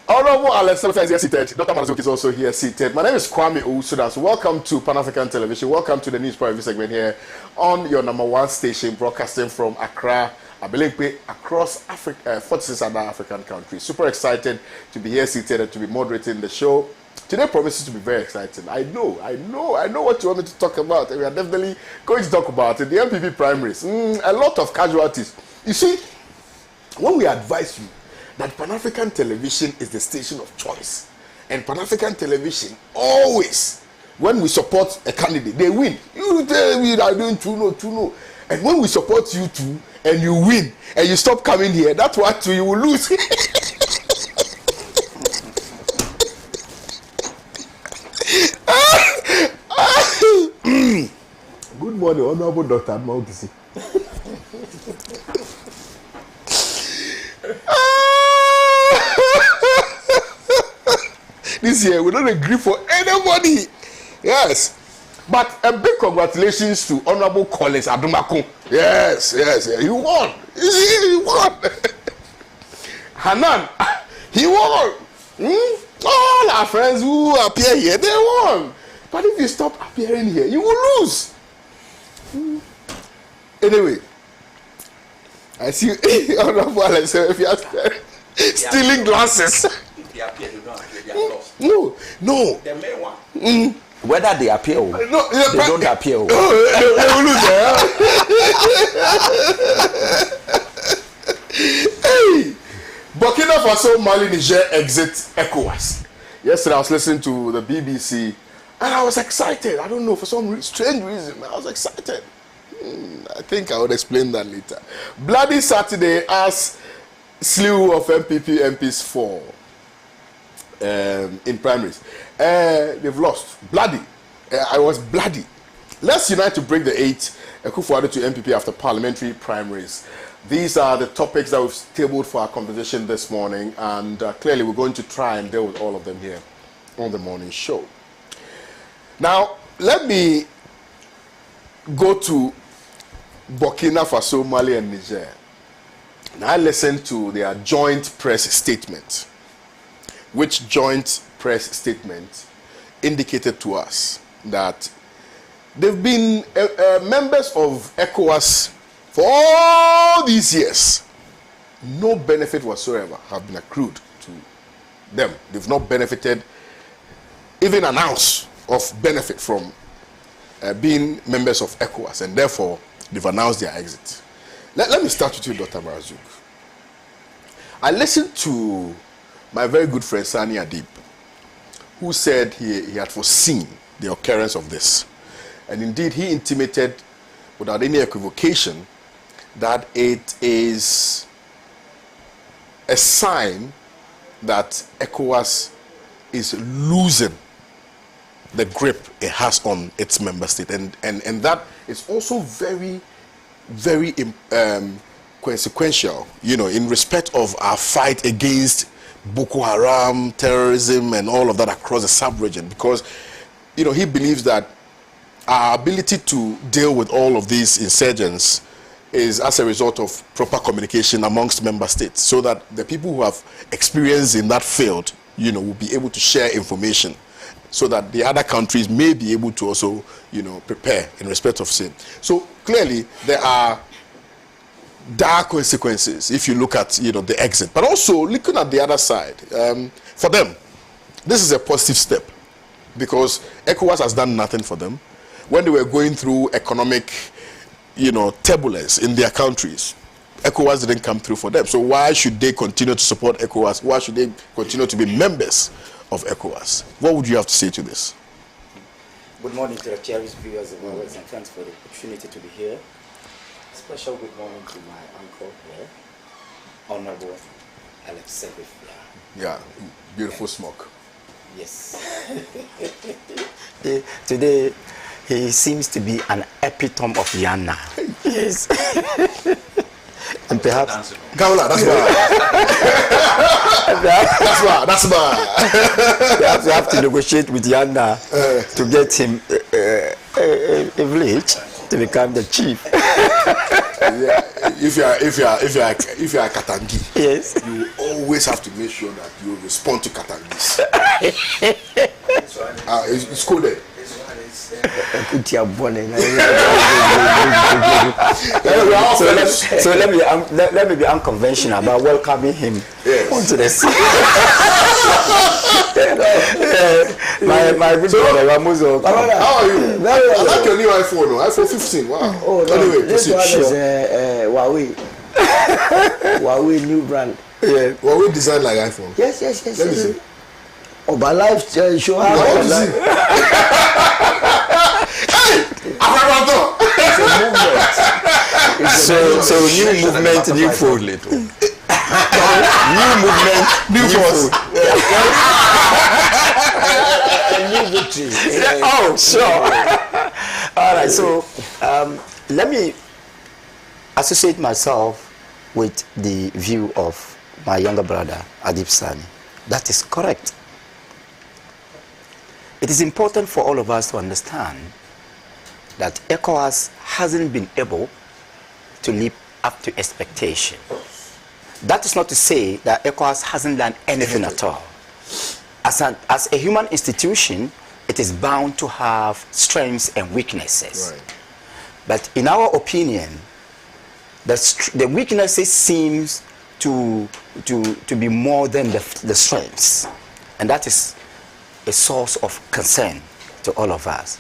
Honorable Alex Senator is here seated. Dr. Marzuk is also here seated. My name is Kwame Owusu-Das. Welcome to Pan-African Television. Welcome to the News Preview segment here on your number one station, broadcasting from Accra, Abelemkpe, across Africa, 46 other African countries. Super excited to be here seated and to be moderating the show. Today promises to be very exciting. I know what you want me to talk about, and we are definitely going to talk about it. The MPP primaries, a lot of casualties. You see, when we advise you that Pan-African Television is the station of choice, and Pan-African Television always, when we support a candidate, they win. You tell me I don't know. And when we support you too, and you win, and you stop coming here, that's what you will lose. Good morning, Honorable Dr. Maugisi. This year we don't agree for anybody. Yes. But a big congratulations to Honorable Collins Adumakun. Yes. He won. He won. Hanan, he won. All our friends who appear here, they won. But if you stop appearing here, you will lose. Anyway, I see Honorable Alex stealing glasses. They appear, they don't appear, they are lost. No. The main one. Whether they appear or they don't appear. They will lose. Hey, Burkina Faso, Mali, Niger exit ECOWAS. Yesterday I was listening to the BBC and I was excited. I don't know, for some strange reason, I was excited. I think I will explain that later. Bloody Saturday as slew of MPP MPs fall in primaries. They've lost. Bloody. I was bloody. Let's unite to break the 8 Akufo-Addo to MPP after parliamentary primaries. These are the topics that we've tabled for our conversation this morning, and clearly we're going to try and deal with all of them here on the morning show. Now, let me go to Burkina Faso, Mali, and Niger. Now, I listened to their joint press statement, which joint press statement indicated to us that they've been members of ECOWAS for all these years. No benefit whatsoever have been accrued to them. They've not benefited even an ounce of benefit from being members of ECOWAS, and therefore they've announced their exit. Let me start with you, Dr. Marzuk. I listened to my very good friend Sani Adib, who said he had foreseen the occurrence of this. And indeed, he intimated without any equivocation that it is a sign that ECOWAS is losing the grip it has on its member state. And that is also very, very consequential, in respect of our fight against Boko Haram, terrorism, and all of that across the sub-region, because, he believes that our ability to deal with all of these insurgents is as a result of proper communication amongst member states, so that the people who have experience in that field, will be able to share information, so that the other countries may be able to also, prepare in respect of sin. So clearly there are dire consequences if you look at the exit, but also looking at the other side. For them, this is a positive step, because ECOWAS has done nothing for them when they were going through economic turbulence in their countries. ECOWAS didn't come through for them. So why should they continue to support ECOWAS? Why should they continue to be members of ECOWAS? What would you have to say to this? Good morning to the cherished viewers of ours, and thanks for the opportunity to be here. Special good morning to my uncle here, Honorable Alex Senator. Yeah, beautiful smoke. Yes. Today, he seems to be an epitome of Yana. Yes. And perhaps Gawla, that's why. That's why. Perhaps you have to negotiate with Yana to get him a village to become the chief. if you are Katangi, yes, you always have to make sure that you respond to Katangis. It's coded. So let me be unconventional about welcoming him onto the scene. My good brother Ramuzo. How are you? I like your new iPhone, iPhone 15. Wow. Oh, no, anyway, this one sure. is Huawei. Huawei new brand. Yeah. Huawei design like iPhone. Yes. Let me see. Oh, but life show how I want to see. Hey, so new movement, new phone, little. New movement, new phone. new victory. Oh, sure. All right, so let me associate myself with the view of my younger brother, Adib Sani. That is correct. It is important for all of us to understand that ECOWAS hasn't been able to live up to expectation. That is not to say that ECOWAS hasn't done anything at all. As a human institution, it is bound to have strengths and weaknesses. Right. But in our opinion, the weaknesses seems to be more than the strengths. And that is a source of concern to all of us.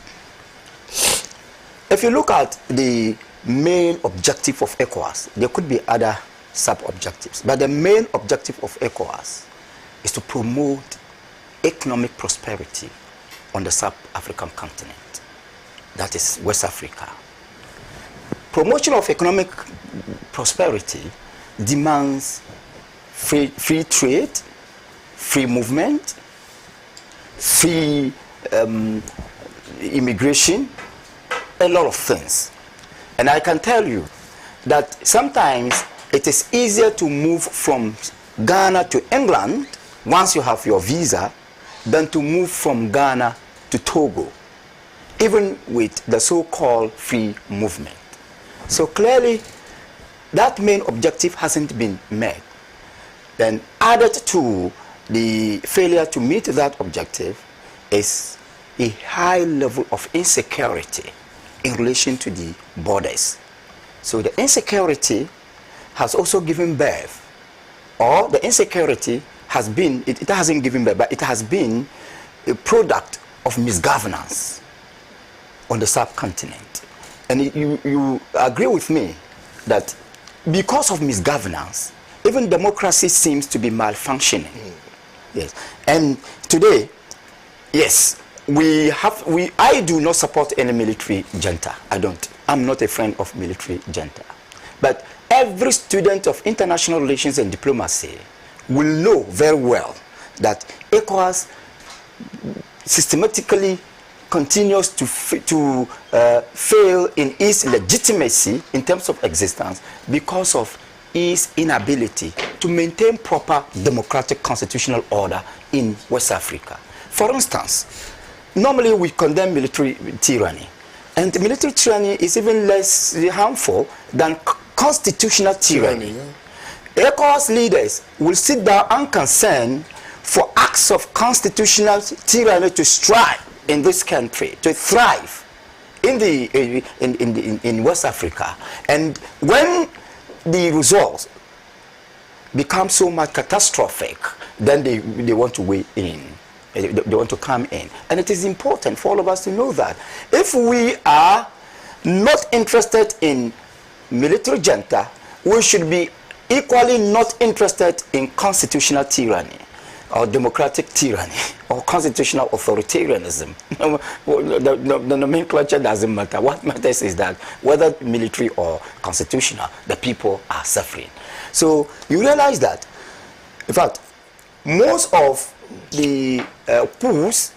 If you look at the main objective of ECOWAS, there could be other sub-objectives, but the main objective of ECOWAS is to promote economic prosperity on the sub-African continent, that is West Africa. Promotion of economic prosperity demands free trade, free movement, free immigration, a lot of things. And I can tell you that sometimes it is easier to move from Ghana to England once you have your visa than to move from Ghana to Togo, even with the so-called free movement. So clearly, that main objective hasn't been met. Then added to the failure to meet that objective is a high level of insecurity in relation to the borders. So the insecurity has also given birth, or the insecurity has been, it hasn't given birth, but it has been a product of misgovernance on the subcontinent. And you agree with me that because of misgovernance, even democracy seems to be malfunctioning. Yes. And today, yes, I do not support any military junta. I don't. I'm not a friend of military junta. But every student of international relations and diplomacy will know very well that ECOWAS systematically continues to fail in its legitimacy in terms of existence because of its inability to maintain proper democratic constitutional order in West Africa. For instance, normally we condemn military tyranny, and military tyranny is even less harmful than constitutional tyranny. ECOWAS leaders will sit down unconcerned for acts of constitutional tyranny to strive in this country, to thrive in West Africa. And when the results become so much catastrophic, then they want to weigh in. They want to come in. And it is important for all of us to know that if we are not interested in military junta, we should be equally not interested in constitutional tyranny or democratic tyranny or constitutional authoritarianism. The nomenclature doesn't matter. What matters is that whether military or constitutional, the people are suffering. So you realize that, in fact, most of the coups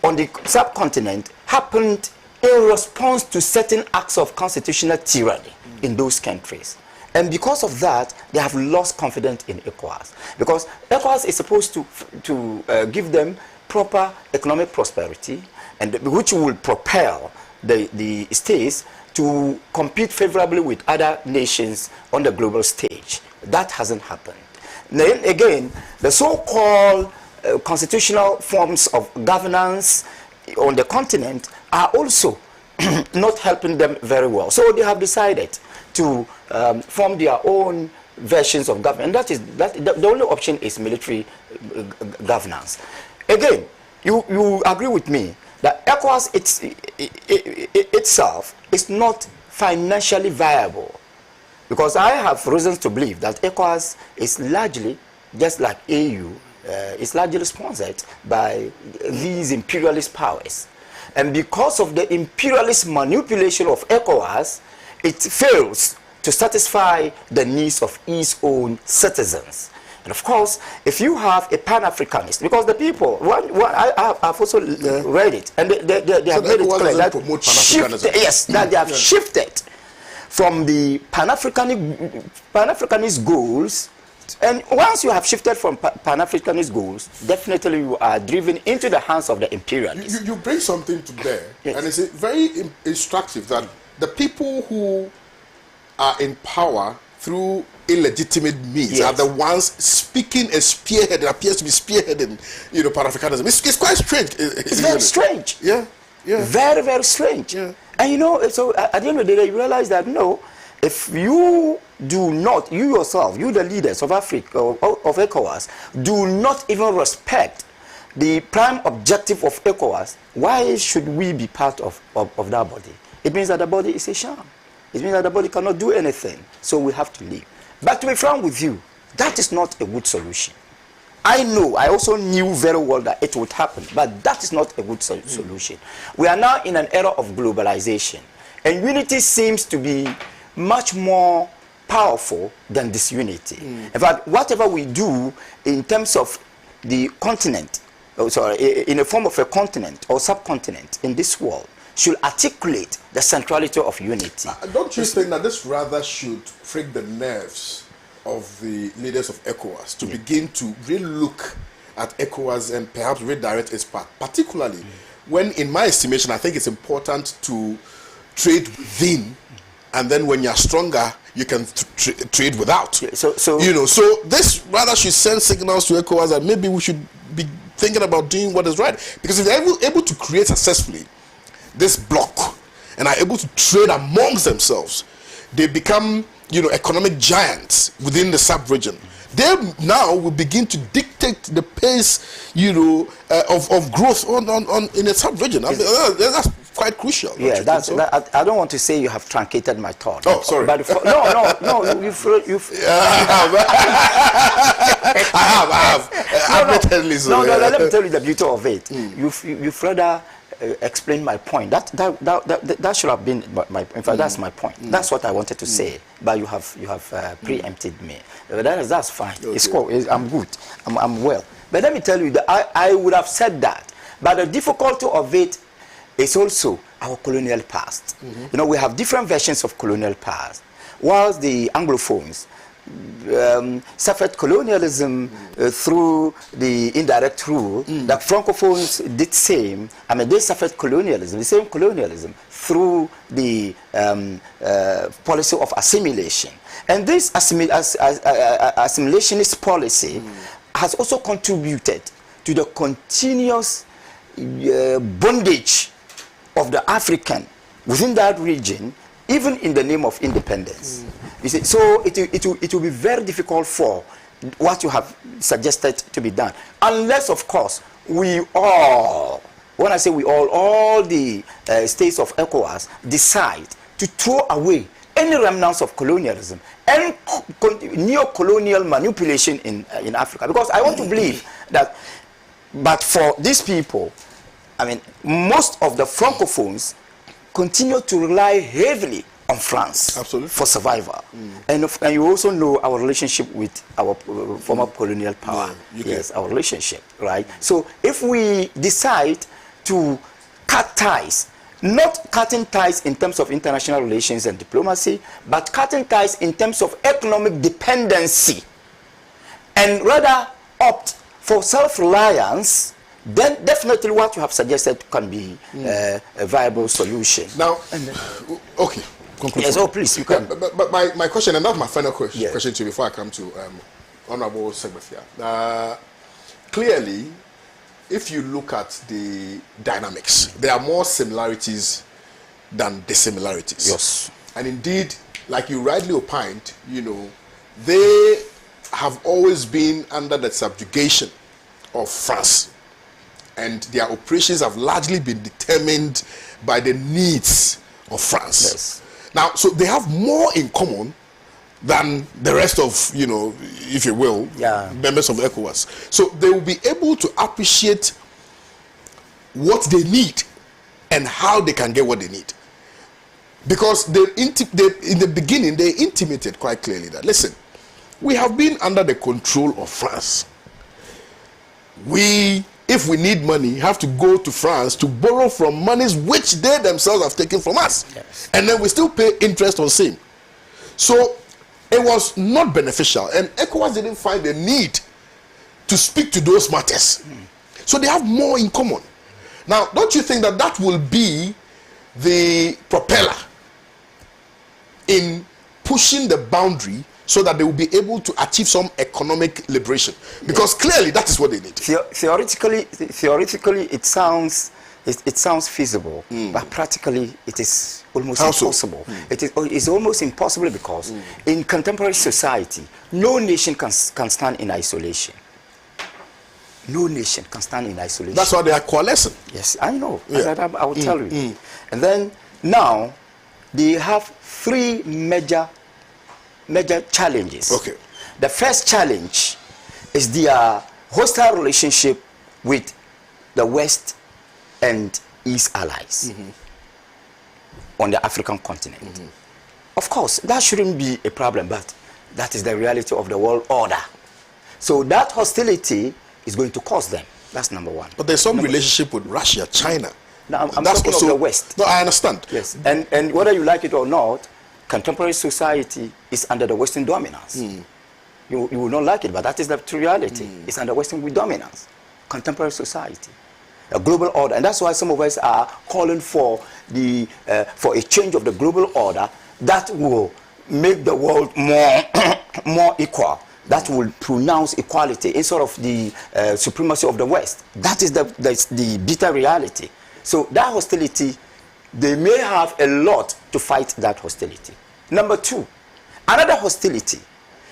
on the subcontinent happened in response to certain acts of constitutional tyranny in those countries. And because of that, they have lost confidence in ECOWAS. Because ECOWAS is supposed to give them proper economic prosperity, and which will propel the states to compete favorably with other nations on the global stage. That hasn't happened. Then again, the so-called constitutional forms of governance on the continent are also not helping them very well. So they have decided to form their own versions of government. And the only option is military governance. Again, you agree with me that ECOWAS itself is not financially viable, because I have reasons to believe that ECOWAS is largely, just like AU, is largely sponsored by these imperialist powers. And because of the imperialist manipulation of ECOWAS, it fails to satisfy the needs of its own citizens. And of course, if you have a Pan-Africanist, because the people, I've also read it, and they have made it clear that that they have shifted from the Pan-Africanist goals. And once you have shifted from Pan-Africanist goals, definitely you are driven into the hands of the imperialists. You bring something to bear, Yes. and it's very instructive that the people who are in power through illegitimate means Yes. are the ones speaking and spearheading, appears to be spearheading, Pan-Africanism. It's quite strange. It's very strange. Yeah, yeah. Very, very strange. Yeah. And so at the end of the day, you realize that no, if you do not, you yourself, you the leaders of Africa, of ECOWAS, do not even respect the prime objective of ECOWAS, why should we be part of that body? It means that the body is a sham. It means that the body cannot do anything. So we have to leave. But to be frank with you, that is not a good solution. I also knew very well that it would happen, but that is not a good solution. We are now in an era of globalization, and unity seems to be much more powerful than disunity. In fact, whatever we do in terms of the continent, in the form of a continent or subcontinent in this world, should articulate the centrality of unity. Don't you think that this rather should prick the nerves of the leaders of ECOWAS to begin to really look at ECOWAS and perhaps redirect its path, particularly when, in my estimation, I think it's important to trade within, and then when you're stronger, you can trade without. So this rather should send signals to ECOWAS that maybe we should be thinking about doing what is right, because if they're able to create successfully this bloc and are able to trade amongst themselves, they become, economic giants within the sub-region. They now will begin to dictate the pace, of growth in the sub-region. I mean, that's quite crucial. Yeah, I don't want to say you have truncated my thought. Oh, sorry. But no, you've I have. Admittedly so. No, let me tell you the beauty of it. You've rather explained my point. That should have been my. In fact, that's my point. That's what I wanted to say. But you have preempted me. That's fine. Okay. It's cool. I'm good. I'm well. But let me tell you that I would have said that. But the difficulty of it is also our colonial past. We have different versions of colonial past. Whilst the Anglophones suffered colonialism through the indirect rule, the Francophones did same. I mean, they suffered colonialism, the same colonialism, through the policy of assimilation. And this assimilationist policy has also contributed to the continuous bondage of the African within that region, even in the name of independence. You see, so it will be very difficult for what you have suggested to be done, unless, of course, we all, when I say we all the states of ECOWAS decide to throw away any remnants of colonialism and neo-colonial manipulation in Africa. Because I want to believe that, but for these people, I mean, most of the Francophones continue to rely heavily on France. Absolutely. For survival. And you also know our relationship with our former colonial power. Yes, our relationship, right? So if we decide to cut ties, not cutting ties in terms of international relations and diplomacy, but cutting ties in terms of economic dependency, and rather opt for self-reliance then definitely what you have suggested can be a viable solution. Now, okay. Conclude. Yes, oh please, you can. But my question, and that's my final question, Yes. question to you before I come to Honorable Segbefia. Clearly, if you look at the dynamics, there are more similarities than dissimilarities. Yes. And indeed, like you rightly opined, they have always been under the subjugation of France. And their operations have largely been determined by the needs of France. Yes. Now, so they have more in common than the rest of, if you will, members of ECOWAS. So they will be able to appreciate what they need and how they can get what they need. Because in the beginning, they intimated quite clearly that, listen, we have been under the control of France. If we need money, have to go to France to borrow from monies which they themselves have taken from us. Yes. And then we still pay interest on same. So it was not beneficial. And ECOWAS didn't find the need to speak to those matters. So they have more in common. Now, don't you think that will be the propeller in pushing the boundary so that they will be able to achieve some economic liberation? Because clearly that is what they need. Theoretically, it sounds feasible, but practically it is almost impossible. It's almost impossible because in contemporary society, no nation can stand in isolation. No nation can stand in isolation. That's why they are coalescing. Yes, I know. Yeah. I will tell you. And then now they have three major challenges. Okay. The first challenge is their hostile relationship with the West and East allies on the African continent. Of course, that shouldn't be a problem, but that is the reality of the world order. So that hostility is going to cost them. That's number one. But there's some relationship with Russia, China. Now, I'm talking of the West. No, I understand. Yes, and whether you like it or not, contemporary society is under the Western dominance. You will not like it, but that is the true reality. It's under Western dominance. Contemporary society, a global order, and that's why some of us are calling for a change of the global order that will make the world more equal. That will pronounce equality instead of the supremacy of the West. That's the bitter reality. So that hostility, they may have a lot to fight that hostility. Number two, another hostility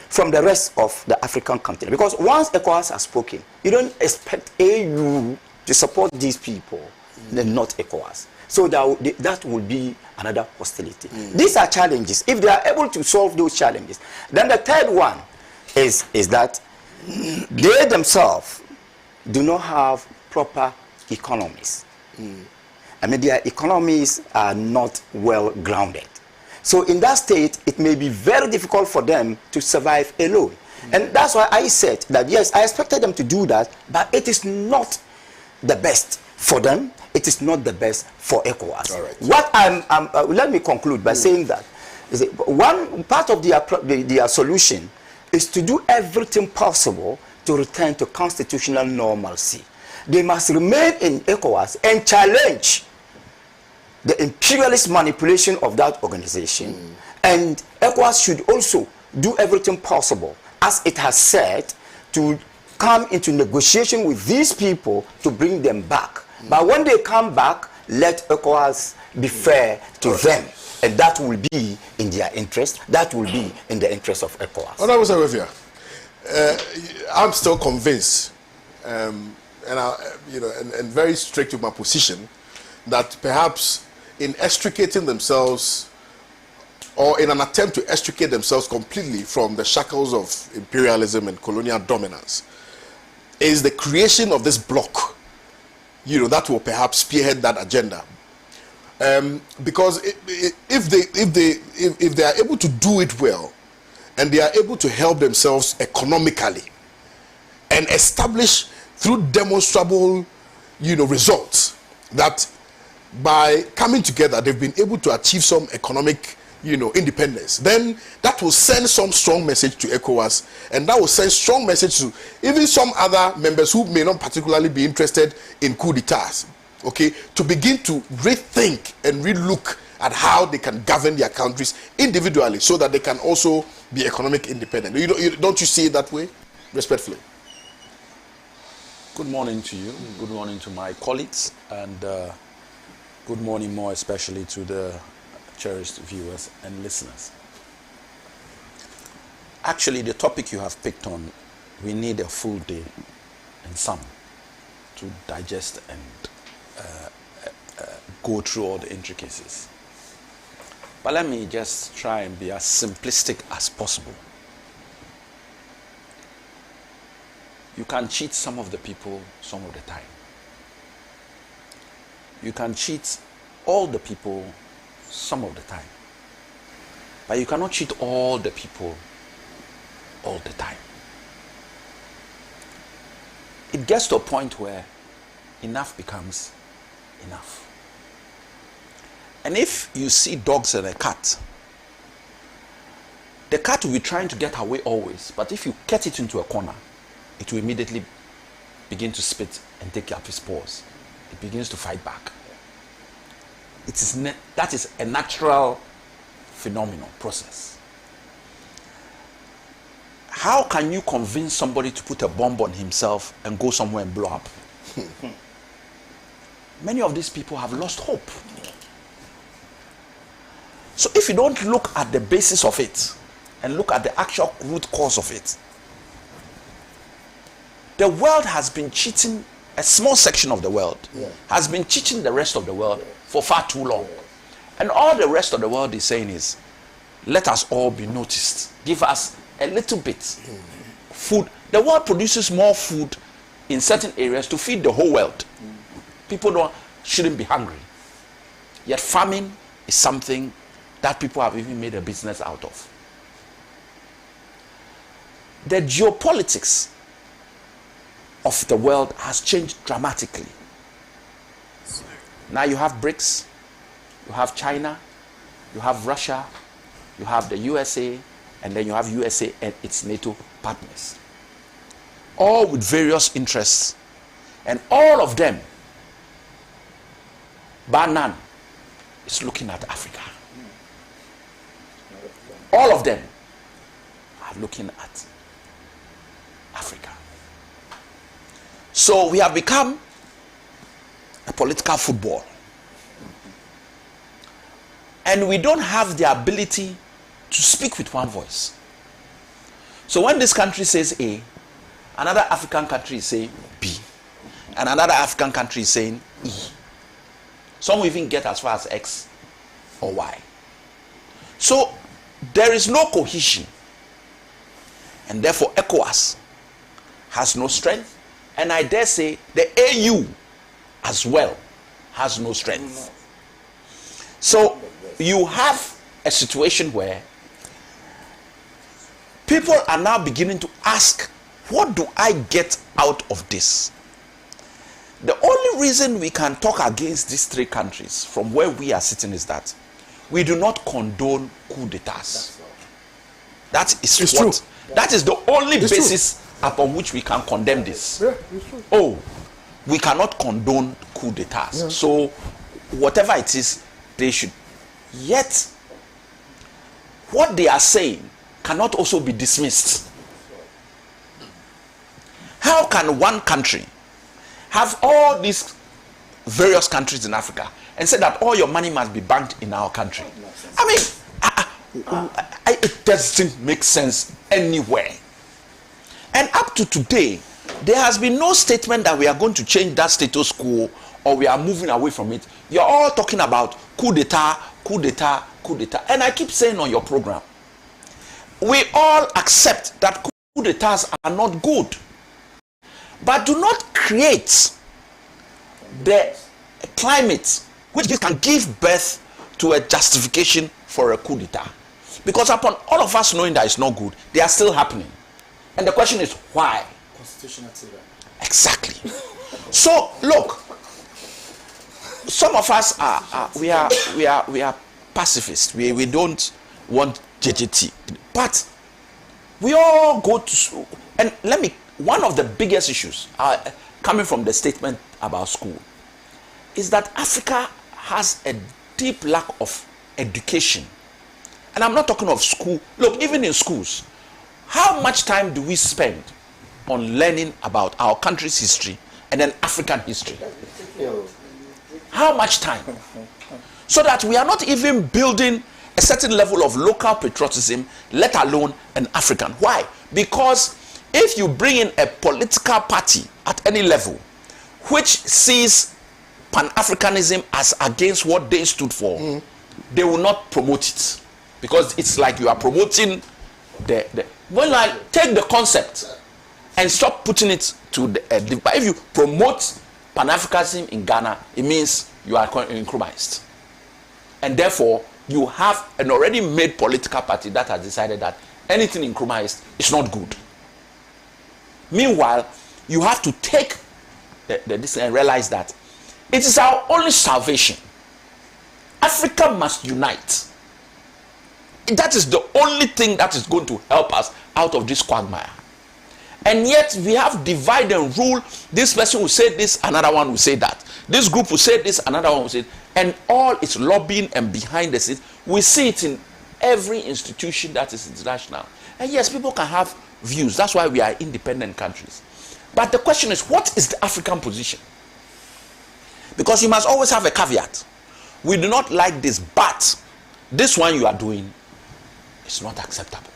from the rest of the African continent. Because once ECOWAS has spoken, you don't expect AU to support these people, then not ECOWAS. So that will be another hostility. These are challenges. If they are able to solve those challenges, then the third one is that they themselves do not have proper economies. I mean, their economies are not well grounded. So in that state, it may be very difficult for them to survive alone. And that's why I said that, yes, I expected them to do that, but it is not the best for them. It is not the best for ECOWAS. All right. Let me conclude by saying that one part of their solution is to do everything possible to return to constitutional normalcy. They must remain in ECOWAS and challenge the imperialist manipulation of that organization. And ECOWAS should also do everything possible, as it has said, to come into negotiation with these people to bring them back. But when they come back, let ECOWAS be fair to them. And that will be in their interest. That will be in the interest of ECOWAS. Honorable Segbefia, I'm still convinced, and very strict with my position, that perhaps in extricating themselves, or in an attempt to extricate themselves completely from the shackles of imperialism and colonial dominance, is the creation of this bloc, that will perhaps spearhead that agenda. Because if they are able to do it well, and they are able to help themselves economically, and establish through demonstrable, results, that by coming together they've been able to achieve some economic, independence, then that will send some strong message to ECOWAS, and that will send strong message to even some other members who may not particularly be interested in coup d'etats, okay, to begin to rethink and relook at how they can govern their countries individually so that they can also be economic independent. Don't you see it that way? Respectfully. Good morning to you. Good morning to my colleagues, and good morning more especially to the cherished viewers and listeners. Actually, the topic you have picked on, we need a full day and some to digest and go through all the intricacies. But let me just try and be as simplistic as possible. You can cheat some of the people some of the time. You can cheat all the people some of the time. But you cannot cheat all the people all the time. It gets to a point where enough becomes enough. And if you see dogs and a cat, the cat will be trying to get away always, but if you get it into a corner, it will immediately begin to spit and take up its paws. It begins to fight back. That is a natural phenomenon, process. How can you convince somebody to put a bomb on himself and go somewhere and blow up? Many of these people have lost hope. So if you don't look at the basis of it and look at the actual root cause of it, the world has been cheating, a small section of the world has been cheating the rest of the world for far too long. And all the rest of the world is saying is, let us all be noticed. Give us a little bit. Food. The world produces more food in certain areas to feed the whole world. People shouldn't be hungry. Yet famine is something that people have even made a business out of. The geopolitics of the world has changed dramatically. Now you have BRICS, you have China, you have Russia, you have the USA, and then you have USA and its NATO partners. All with various interests, and all of them, bar none, is looking at Africa. All of them are looking at Africa. So we have become a political football. And we don't have the ability to speak with one voice. So when this country says A, another African country is saying B, and another African country is saying E. Some will even get as far as X or Y. So there is no cohesion, and therefore ECOWAS has no strength, and I dare say the AU as well has no strength. So you have a situation where people are now beginning to ask, what do I get out of this? The only reason we can talk against these three countries from where we are sitting is that we do not condone coup d'etats. That is it's what. True. That is the only It's basis upon which we can condemn this. Yeah, it's true. Oh, we cannot condone coup d'etats. Yeah. So whatever it is, they should. Yet, what they are saying cannot also be dismissed. How can one country have all these various countries in Africa and say that all your money must be banked in our country? I mean, it doesn't make sense anywhere. And up to today, there has been no statement that we are going to change that status quo or we are moving away from it. You're all talking about coup d'etat, coup d'etat, coup d'etat. And I keep saying on your program, we all accept that coup d'etats are not good. But do not create the climate which can give birth to a justification for a coup d'etat. Because upon all of us knowing that it's not good, they are still happening. And the question is why? Constitutional tyranny. Exactly. So look, some of us we are pacifists. We don't want JJT. But we all go to school. And one of the biggest issues coming from the statement about school is that Africa has a deep lack of education. And I'm not talking of school. Look, even in schools, how much time do we spend on learning about our country's history and then African history? How much time? So that we are not even building a certain level of local patriotism, let alone an African. Why? Because if you bring in a political party at any level which sees Pan-Africanism as against what they stood for, they will not promote it. Because it's like you are promoting well, I take the concept and stop putting it to the but if you promote Pan-Africanism in Ghana, it means you are compromised. And therefore, you have an already made political party that has decided that anything increased is not good. Meanwhile, you have to take this and realize that it is our only salvation. Africa must unite. That is the only thing that is going to help us out of this quagmire. And yet we have divide and rule. This person will say this, another one will say that. This group will say this, another one will say, and all its lobbying and behind the scenes. We see it in every institution that is international. And yes, people can have views. That's why we are independent countries. But the question is, what is the African position? Because you must always have a caveat. We do not like this, but this one you are doing is not acceptable.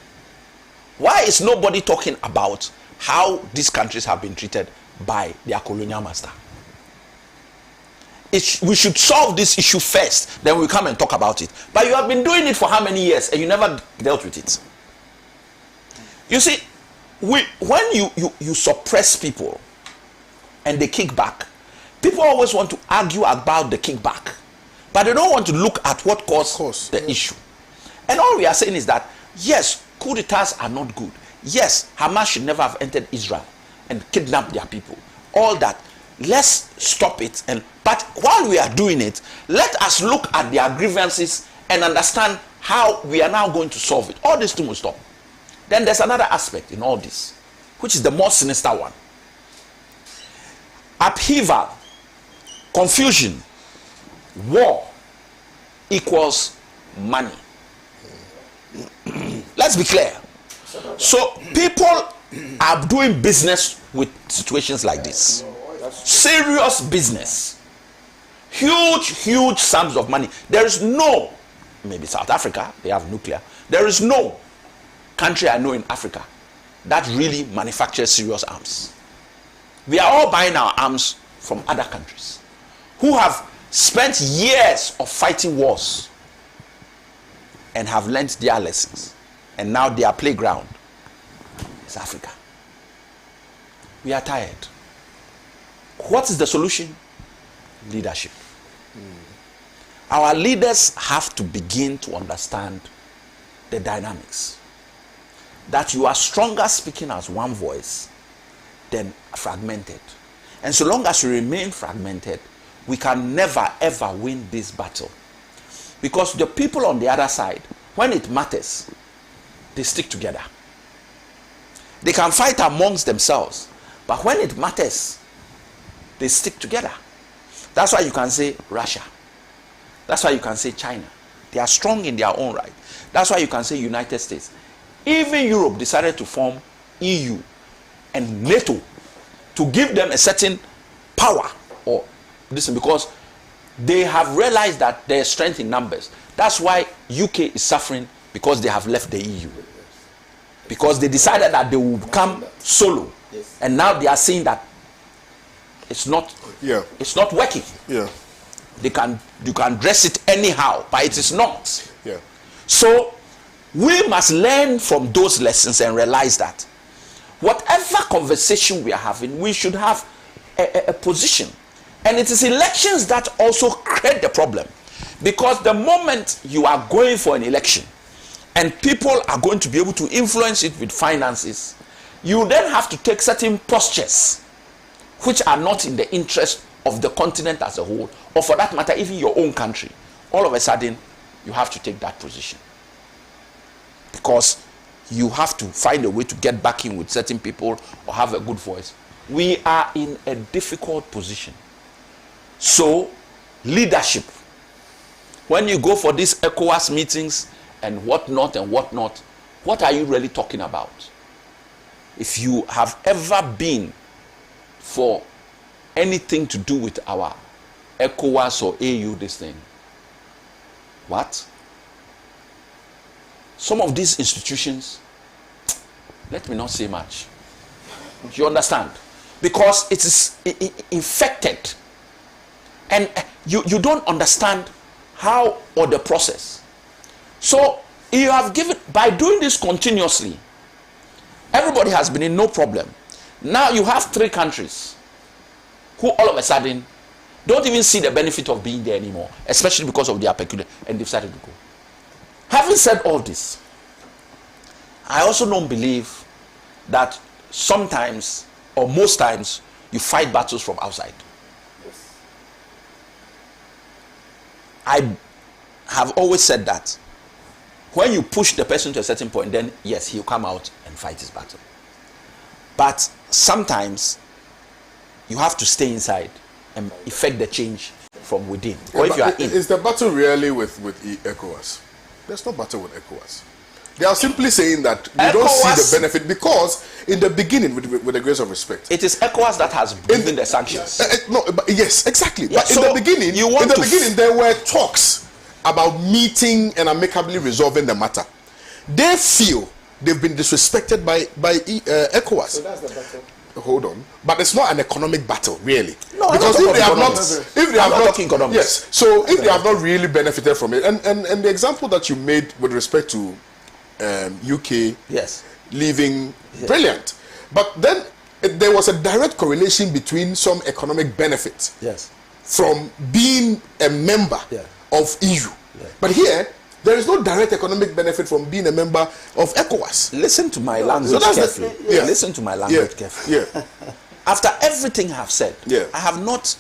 Why is nobody talking about how these countries have been treated by their colonial master? We should solve this issue first, then we come and talk about it. But you have been doing it for how many years and you never dealt with it? You see, when you suppress people and they kick back, people always want to argue about the kickback, but they don't want to look at what caused the issue. And all we are saying is that, yes, coup d'etats are not good. Yes, Hamas should never have entered Israel and kidnapped their people. All that. Let's stop it. But while we are doing it, let us look at their grievances and understand how we are now going to solve it. All this thing will stop. Then there's another aspect in all this, which is the more sinister one. Upheaval, confusion, war equals money. Let's be clear. So people are doing business with situations like this. Serious business. Huge sums of money. There is no, maybe South Africa, they have nuclear. There is no country I know in Africa that really manufactures serious arms. We are all buying our arms from other countries who have spent years of fighting wars and have learned their lessons. And now their playground is Africa. We are tired. What is the solution? Leadership. Our leaders have to begin to understand the dynamics. That you are stronger speaking as one voice than fragmented. And so long as we remain fragmented, we can never ever win this battle. Because the people on the other side, when it matters, they stick together. They can fight amongst themselves, but when it matters, they stick together. That's why you can say Russia. That's why you can say China. They are strong in their own right. That's why you can say United States. Even Europe decided to form EU and NATO to give them a certain power or this, because they have realized that there is strength in numbers. That's why UK is suffering, because they have left the EU. Because they decided that they will come solo. And now they are seeing that it's not working. Yeah. You can dress it anyhow, but it is not. Yeah. So we must learn from those lessons and realize that whatever conversation we are having, we should have a position. And it is elections that also create the problem. Because the moment you are going for an election and people are going to be able to influence it with finances, you then have to take certain postures which are not in the interest of the continent as a whole, or for that matter, even your own country. All of a sudden, you have to take that position. Because you have to find a way to get back in with certain people or have a good voice. We are in a difficult position. So, leadership. When you go for these ECOWAS meetings and whatnot, what are you really talking about? If you have ever been for anything to do with our ECOWAS or AU, this thing, what? Some of these institutions, let me not say much. You understand? Because it is infected. And you don't understand how or the process. So you have given, by doing this continuously, everybody has been in no problem. Now you have 3 countries who all of a sudden don't even see the benefit of being there anymore, especially because of their peculiar, and they've decided to go. Having said all this, I also don't believe that sometimes or most times you fight battles from outside. I have always said that when you push the person to a certain point, then yes, he'll come out and fight his battle. But sometimes you have to stay inside and effect the change from within. Or if you are in. Is the battle really with ECOWAS? There's no battle with ECOWAS. They are simply saying that they don't see the benefit because in the beginning, with the grace of respect, it is ECOWAS that has given the sanctions. Yes, exactly. Yeah, but so in the beginning, there were talks about meeting and amicably resolving the matter. They feel they've been disrespected by ECOWAS. So that's the battle. Hold on, but it's not an economic battle, really. No, because if they have not, talking economics. Yes. So if they have not really benefited from it, and the example that you made with respect to UK, yes, leaving, brilliant. But then there was a direct correlation between some economic benefits, yes, from being a member of EU. Yeah. But here, there is no direct economic benefit from being a member of ECOWAS. Listen to my language carefully. Listen to my language carefully. Yeah. After everything I have said, I have not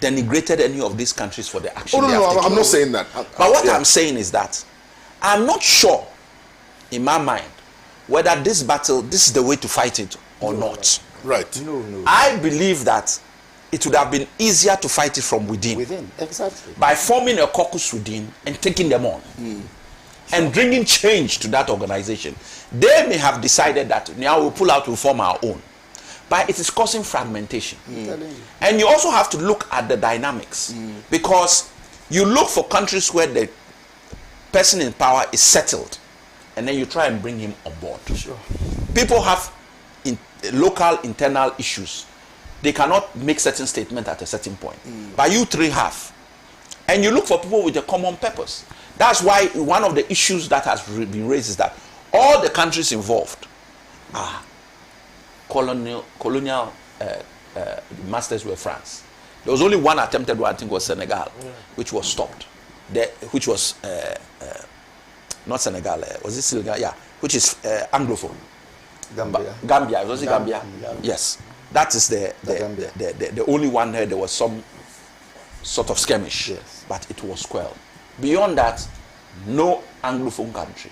denigrated any of these countries for the action. I'm not saying that. But what I'm saying is that I'm not sure, in my mind, whether this battle, this is the way to fight it or not. Right. No. I believe that it would have been easier to fight it from within. Exactly. By forming a caucus within and taking them on. And bringing change to that organization. They may have decided that now we'll pull out, we'll form our own. But it is causing fragmentation. And you also have to look at the dynamics. Because you look for countries where the person in power is settled. And then you try and bring him on board. Sure. People have local internal issues. They cannot make certain statements at a certain point. But you 3 have. And you look for people with a common purpose. That's why one of the issues that has been raised is that all the countries involved are colonial masters were France. There was only one attempted one, I think was Senegal, which was stopped. Which was not Senegal, was it Senegal? Yeah, which is Anglophone. Gambia. Was it Gambia? Yes. That is the only one where there was some sort of skirmish, but it was quelled. Beyond that, no Anglophone country.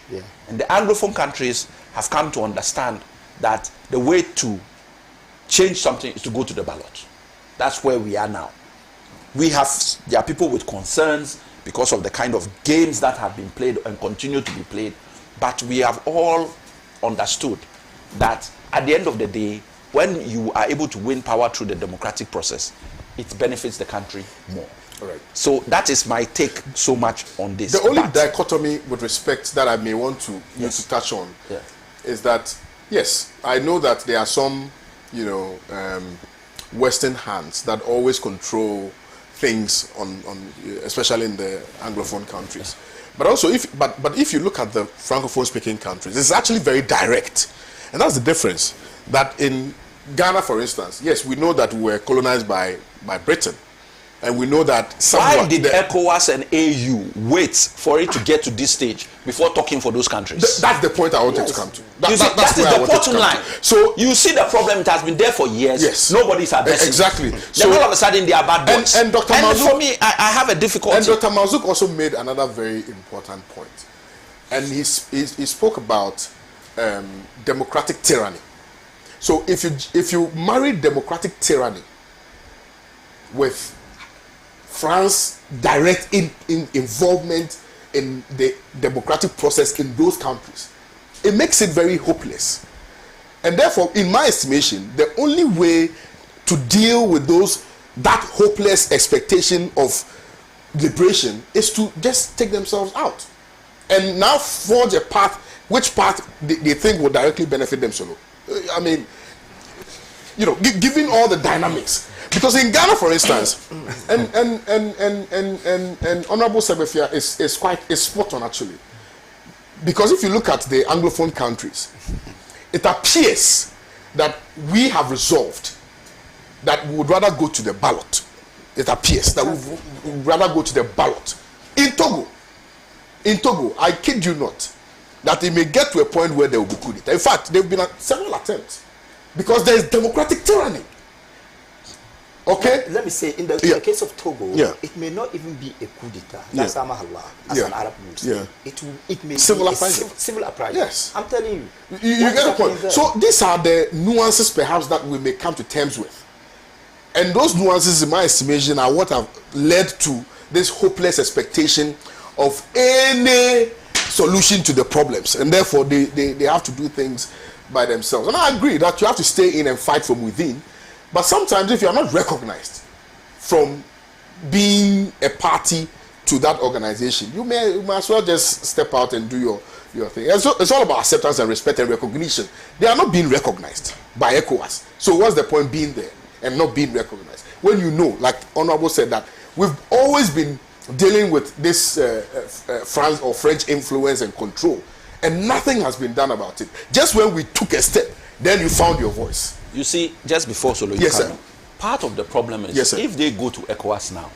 And the Anglophone countries have come to understand that the way to change something is to go to the ballot. That's where we are now. There are people with concerns because of the kind of games that have been played and continue to be played, but we have all understood that at the end of the day, when you are able to win power through the democratic process, it benefits the country more. All right. So that is my take so much on this. The only dichotomy with respect that I may want to touch on is that, yes, I know that there are some, Western hands that always control things on especially in the Anglophone countries. But also, if you look at the Francophone-speaking countries, it's actually very direct. And that's the difference. That in Ghana, for instance, yes, we know that we were colonized by Britain. And we know that Why somewhat did ECOWAS and AU wait for it to get to this stage before talking for those countries? that's the point I wanted to come to. You see, That's that is where I the wanted to bottom come line. to. So you see the problem, it has been there for years. Yes. Nobody's addressing exactly. it. So Then all of a sudden they are bad boys. And Dr. And Mazouk, for me, I have a difficulty. And Dr. Mazouk also made another very important point. And he spoke about democratic tyranny. So if you marry democratic tyranny with France direct involvement in the democratic process in those countries, it makes it very hopeless. And therefore, in my estimation, the only way to deal with that hopeless expectation of liberation is to just take themselves out and now forge a path, which path they think will directly benefit them solo. I mean, given all the dynamics. Because in Ghana, for instance, and Honorable Sebefia is spot on actually. Because if you look at the Anglophone countries, it appears that we have resolved that we would rather go to the ballot. It appears that we would rather go to the ballot. In Togo, I kid you not, that it may get to a point where there will be coup d'etat. In fact, there have been several attempts because there is democratic tyranny. Okay? Let me say, in the case of Togo, it may not even be a coup d'etat. That's Amahallah, as an Arab Muslim. It may civil be uprising. Civil uprising. Yes. I'm telling you. You get the point. So these are the nuances perhaps that we may come to terms with. And those nuances, in my estimation, are what have led to this hopeless expectation of any solution to the problems. And therefore, they have to do things by themselves. And I agree that you have to stay in and fight from within. But sometimes if you are not recognized from being a party to that organization, you may as well just step out and do your thing. And so it's all about acceptance and respect and recognition. They are not being recognized by ECOWAS. So what's the point being there and not being recognized? When you know, like Honorable said, that we've always been dealing with this France or French influence and control, and nothing has been done about it. Just when we took a step, then you found your voice. You see, just before Solo, part of the problem is if they go to ECOWAS now,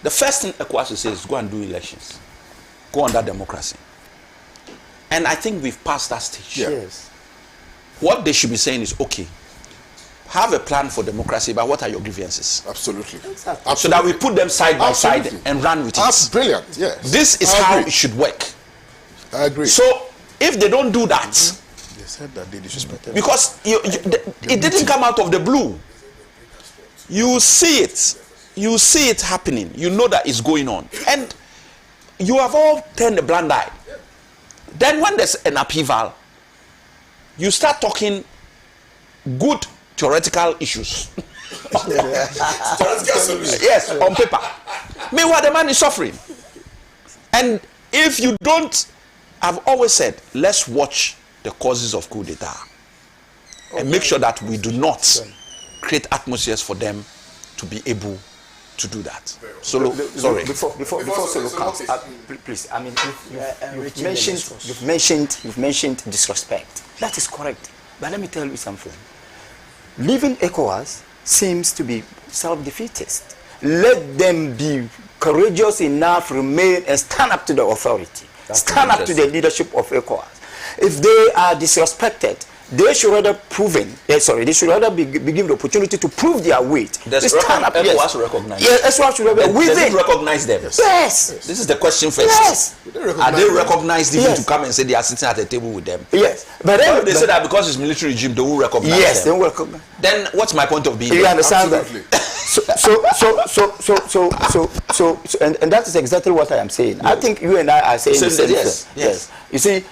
the first thing ECOWAS will say is go and do elections, go under democracy. And I think we've passed that stage. Yes. What they should be saying is, okay, have a plan for democracy, but what are your grievances? Absolutely. Exactly. So that we put them side by side and run with it. That's brilliant, yes. This is how it should work. I agree. So if they don't do that, they said that they disrespected. because it didn't come out of the blue. You see it happening. You know that it's going on, and you have all turned a blind eye. Then when there's an upheaval, you start talking good theoretical issues. Yes, on paper. Meanwhile, the man is suffering. And if you don't, I've always said, let's watch the causes of coup d'etat and make sure that we do not create atmospheres for them to be able to do that. So, sorry. Before Solo comes, please. I mean, you've mentioned disrespect. That is correct. But let me tell you something. Leaving ECOWAS seems to be self-defeatist. Let them be courageous enough, remain and stand up to the authority. Stand up to the leadership of ECOWAS. If they are disrespected, they should rather they should rather be given the opportunity to prove their weight. Stand up. ECOWAS recognize. Yes, ECOWAS should recognize them. Yes. This is the question first. Yes. Are they recognized even to come and say they are sitting at a table with them? Yes. But then they say that because it's military regime, they will recognize them. Yes, they will recognize. Then what's my point of being? You understand Absolutely. that? And that is exactly what I am saying. Yes. I think you and I are saying the same thing. Yes. You see,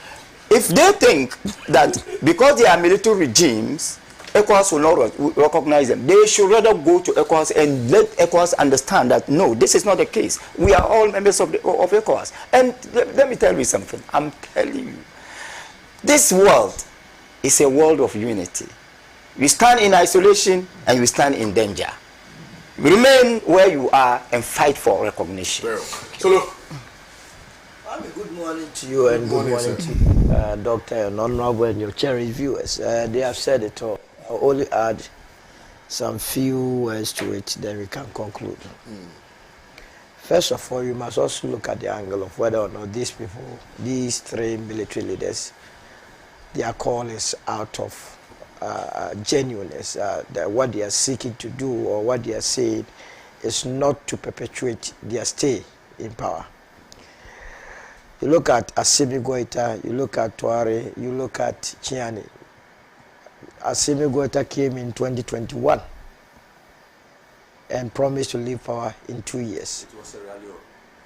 if they think that because they are military regimes, ECOWAS will not recognize them, they should rather go to ECOWAS and let ECOWAS understand that no, this is not the case. We are all members of ECOWAS. And let me tell you something. I'm telling you, this world is a world of unity. We stand in isolation and we stand in danger. Remain where you are and fight for recognition. So, good morning to you and good morning to Doctor and Honorable and your cherished viewers. They have said it all. I'll only add some few words to it, then we can conclude. First of all, you must also look at the angle of whether or not these people, these three military leaders, their call is out of genuineness. What they are seeking to do or what they are saying is not to perpetuate their stay in power. You look at Assimi Goïta, you look at Touare, you look at Tchiani. Assimi Goïta came in 2021 and promised to leave power in 2 years. It was Sierra Leone,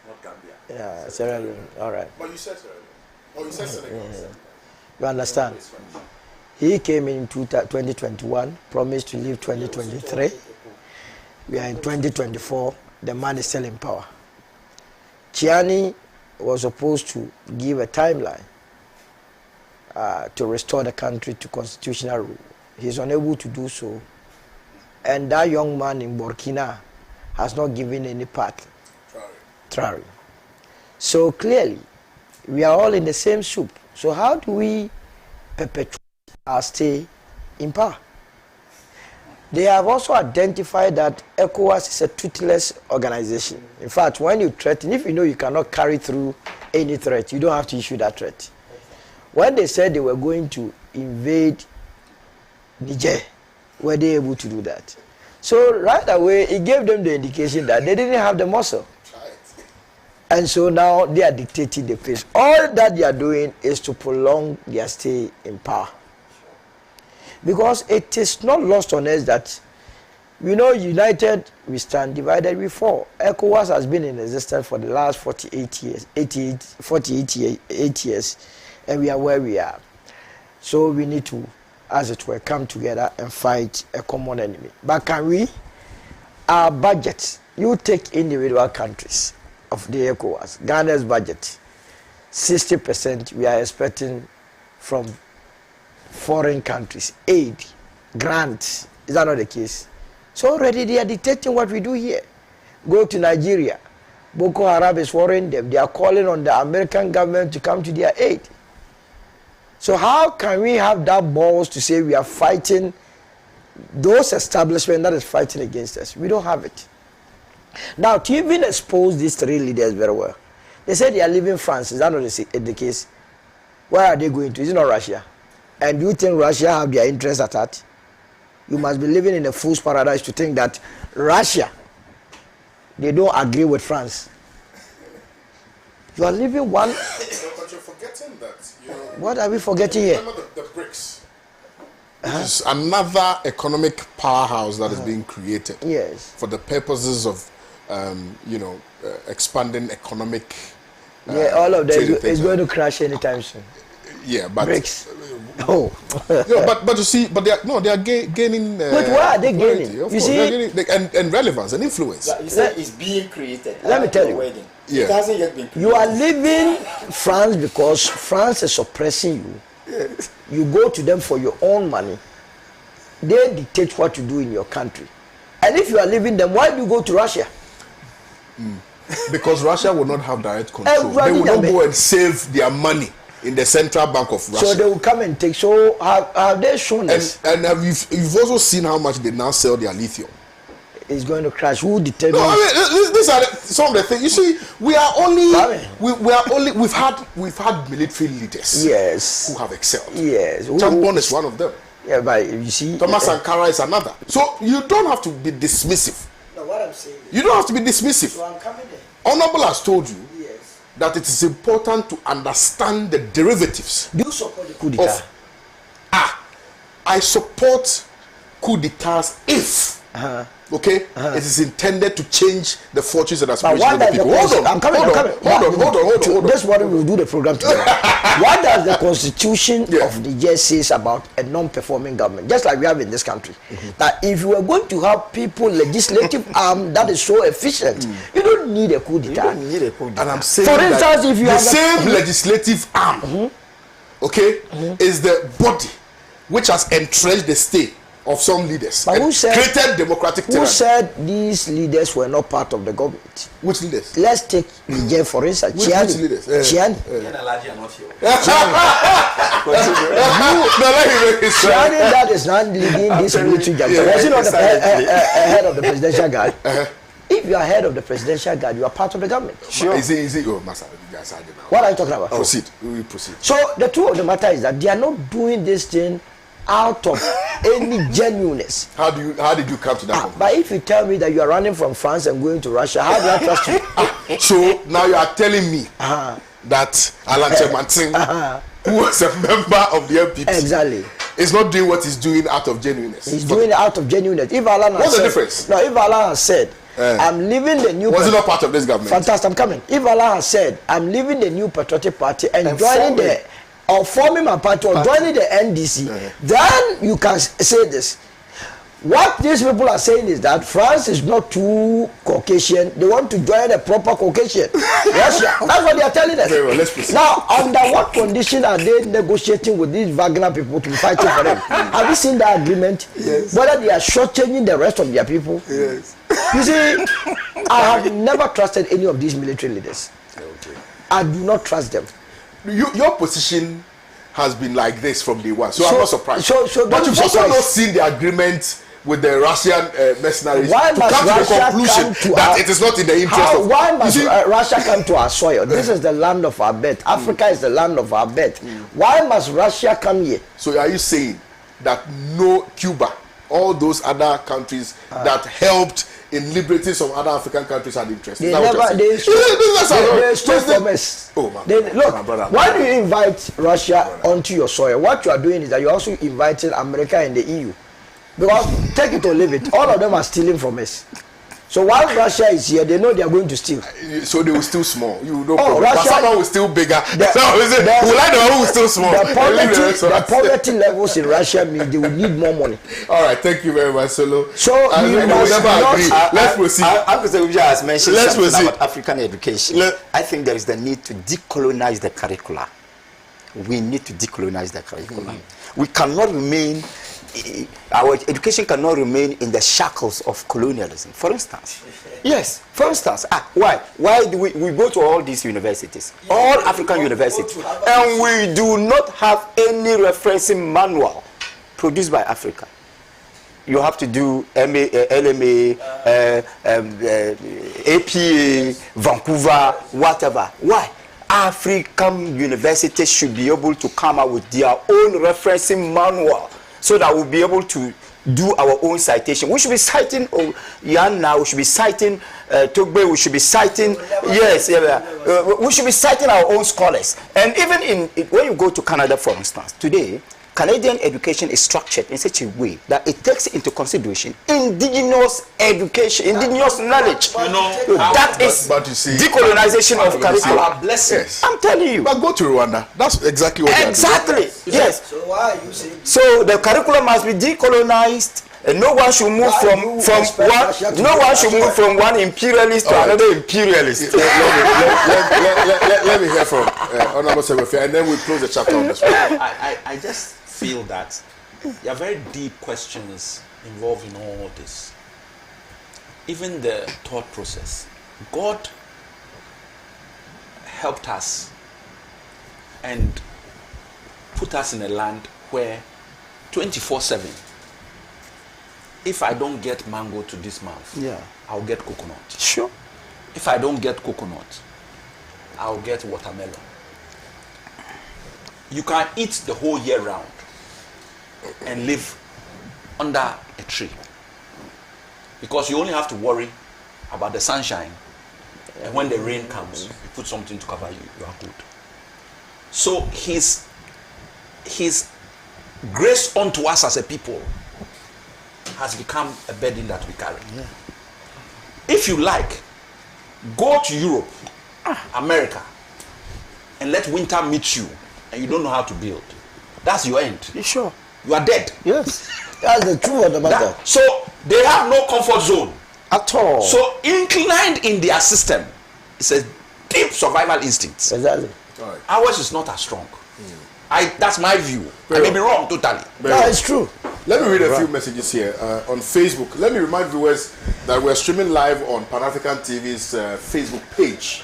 not Gambia. Yeah, Sierra Leone, all right. But you said Sierra Leone. Oh, you said Senegal. You understand? He came in 2021, promised to leave 2023. We are in 2024, the man is still in power. Tchiani was supposed to give a timeline to restore the country to constitutional rule. He's unable to do so. And that young man in Burkina has not given any path. Traoré. So clearly, we are all in the same soup. So how do we perpetuate our stay in power? They have also identified that ECOWAS is a toothless organization. In fact, when you threaten, if you know you cannot carry through any threat, you don't have to issue that threat. When they said they were going to invade Niger, were they able to do that? So right away, it gave them the indication that they didn't have the muscle. And so now they are dictating the pace. All that they are doing is to prolong their stay in power. Because it is not lost on us that, we know, united we stand, divided we fall. ECOWAS has been in existence for the last 48 years, and we are where we are. So we need to, as it were, come together and fight a common enemy. But can we? Our budget, you take individual countries of the ECOWAS, Ghana's budget, 60% we are expecting from foreign countries, aid, grants. Is that not the case? So already they are dictating what we do here. Go to Nigeria. Boko Haram is worrying them. They are calling on the American government to come to their aid. So how can we have that balls to say we are fighting those establishments that is fighting against us? We don't have it. Now, to even expose these three leaders very well, they say they are leaving France. Is that not the case? Where are they going to? Is it not Russia? And do you think Russia have their interests at heart? You must be living in a fool's paradise to think that Russia, they don't agree with France. You are living one. But you're forgetting that. What are we forgetting here? Remember the BRICS. Which is another economic powerhouse that is being created. Yes. For the purposes of, expanding economic. All of that is going to crash anytime soon. Yeah, but BRICS. Oh. but you see, but they are gaining. But why are they gaining? You see, and relevance and influence. You said it's being created. Let me tell you. Yeah. It hasn't yet been created. You are leaving France because France is suppressing you. Yes. You go to them for your own money. They dictate what you do in your country. And if you are leaving them, why do you go to Russia? Because Russia will not have direct control. They will not go and save their money in the central bank of Russia. So they will come and take. So have they shown us? And you've also seen how much they now sell their lithium. It's going to crash. Who determines? No, I mean, these are some of the things. You see, we are only we've had military leaders. Yes. Who have excelled. Yes. Champon is one of them. Yeah, but you see, Thomas Sankara is another. So you don't have to be dismissive. No, what I'm saying. You don't have to be dismissive. So I'm coming there. Honorable has told you. Yes. That it is important to understand the derivatives. Do you support the coup d'etat? I support coup d'etats if it is intended to change the fortunes and aspirations of the people. Hold on. That's what we will do the program together. What does the constitution of Niger says about a non-performing government? Just like we have in this country. That if you are going to have people legislative arm that is so efficient, you don't need a coup d'etat. And I'm saying for instance, if you the have same legislative arm, is the body which has entrenched the state of some leaders. But who said, created democratic tyranny. Who said these leaders were not part of the government? Which leaders? Let's take Niger for instance. Which leaders? Chiani. Alaji are not here. No, let me make it straight. Shani that is not leading this military guard. Was he not the head of the presidential guard? If you are head of the presidential guard, you are part of the government. Sure. Is it? Oh, Master, you guys are now. What are you talking about? Proceed. We will proceed. So the truth of the matter is that they are not doing this thing out of any genuineness. How did you come to that conclusion? But if you tell me that you are running from France and going to Russia, how do I trust you? So now you are telling me that Alan Chemantin, who was a member of the MPP, Exactly. is not doing what he's doing out of genuineness. He's doing it out of genuineness. If Alan has What's the said, difference? No, if Alan has said, I'm leaving the new Was he not part of this government? Fantastic, I'm coming. If Alan has said, I'm leaving the New Patriotic Party and joining forming. or forming my party or joining the NDC, then you can say this. What these people are saying is that France is not too Caucasian. They want to join a proper Caucasian. Russia. That's what they are telling us. Very well, let's proceed. Now, under what condition are they negotiating with these Wagner people to be fighting for them? Have you seen that agreement? Yes. Whether they are shortchanging the rest of their people? Yes. You see, I have never trusted any of these military leaders. Okay. I do not trust them. Your position has been like this from day one, so I'm not surprised. So but don't you've also surprise. not seen the agreement with the Russian mercenaries Why to must come to the Russia conclusion come to that our- it is not in the interest of. Why You must see, Russia come to our soil? This is the land of our birth. Africa is the land of our birth. Why must Russia come here? so are you saying that no Cuba, all those other countries that helped in liberating some other African countries had interest? They Is that what never. you're saying? They stole from us. Oh, my They, brother, look, my brother. when you invite Russia onto your soil, what you are doing is that you're also inviting America and the EU. Because take it or leave it, all of them are stealing from us. So while Russia is here, they know they are going to steal. So they were still small. You know, Oh, but Russia- someone was still bigger. The- So is it, the- we like the one who was still small. The And leave the rest of us. poverty levels in Russia mean they will need more money. All right, thank you very much, Solo. So I you will must never not- agree. Let's proceed. Uncle Sewuja has mentioned Let's something proceed. about African education. I think there is the need to decolonize the curricula. We need to decolonize the curriculum. We cannot remain, our education cannot remain in the shackles of colonialism. For instance, yes, for instance, why? Why do we go to all these universities, all African universities, and we do not have any referencing manual produced by Africa? You have to do MA, LMA, APA, Vancouver, whatever. Why? African universities should be able to come out with their own referencing manual so that we'll be able to do our own citation. We should be citing Yana, we should be citing Togbe, we should be citing, we should be citing our own scholars. And even when you go to Canada, for instance, today, Canadian education is structured in such a way that it takes into consideration indigenous education, indigenous knowledge. That is but you see, decolonization of curriculum. Our blessing. Yes. I'm telling you. But go to Rwanda. That's exactly what they are doing. Exactly. Yes. So why are you saying? So the curriculum must be decolonized. And no one should move Why you expect Russia to no do one should that? move from one imperialist to All right. another imperialist. Let me hear from Honorable Secretary, and then we'll close the chapter on this one. I just feel that there are very deep questions involved in all this. Even the thought process. God helped us and put us in a land where 24/7, if I don't get mango to this month, I'll get coconut. Sure. If I don't get coconut, I'll get watermelon. You can eat the whole year round and live under a tree, because you only have to worry about the sunshine, and when the rain comes, you put something to cover you, you are good. So his grace unto us as a people has become a burden that we carry. If you like, go to Europe, America, and let winter meet you, and you don't know how to build. That's your end. Sure. You are dead. Yes, that's the truth of the matter. So they have no comfort zone At all. So inclined in their system, it's a deep survival instinct. Exactly. Right. Ours is not as strong. That's my view. I may be wrong totally. No, it's true. Let me read a few messages here on Facebook. Let me remind viewers that we're streaming live on Pan African TV's Facebook page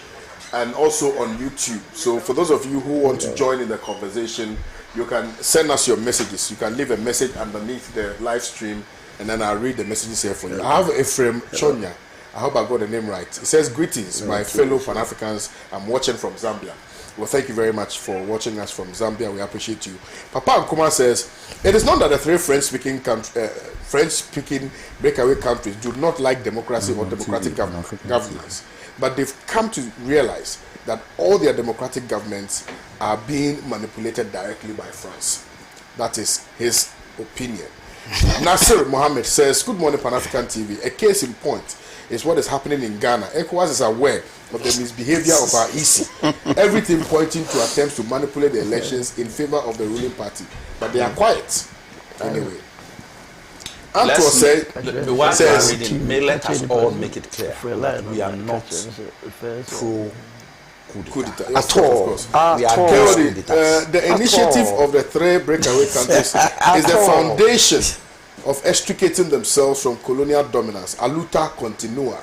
and also on YouTube. So for those of you who want to join in the conversation, you can send us your messages. You can leave a message underneath the live stream, and then I'll read the messages here for you. I have Ephraim Chonya. I hope I got the name right. It says, greetings, my fellow Pan-Africans. I'm watching from Zambia. Well, thank you very much for watching us from Zambia. We appreciate you. Papa Nkuma says, it is not that the three French-speaking breakaway countries do not like democracy or democratic governance, but they've come to realize that all their democratic governments are being manipulated directly by France. That is his opinion. Nasir Mohammed says, good morning, Pan-African TV. A case in point is what is happening in Ghana. ECOWAS is aware of the misbehavior of our EC. Everything pointing to attempts to manipulate the elections in favor of the ruling party. But they are quiet. Anyway. Anto said, the one says, may let us all make it clear that we are not pro coup d'etat. At all. The initiative of the three breakaway countries is the foundation of extricating themselves from colonial dominance. Aluta continua.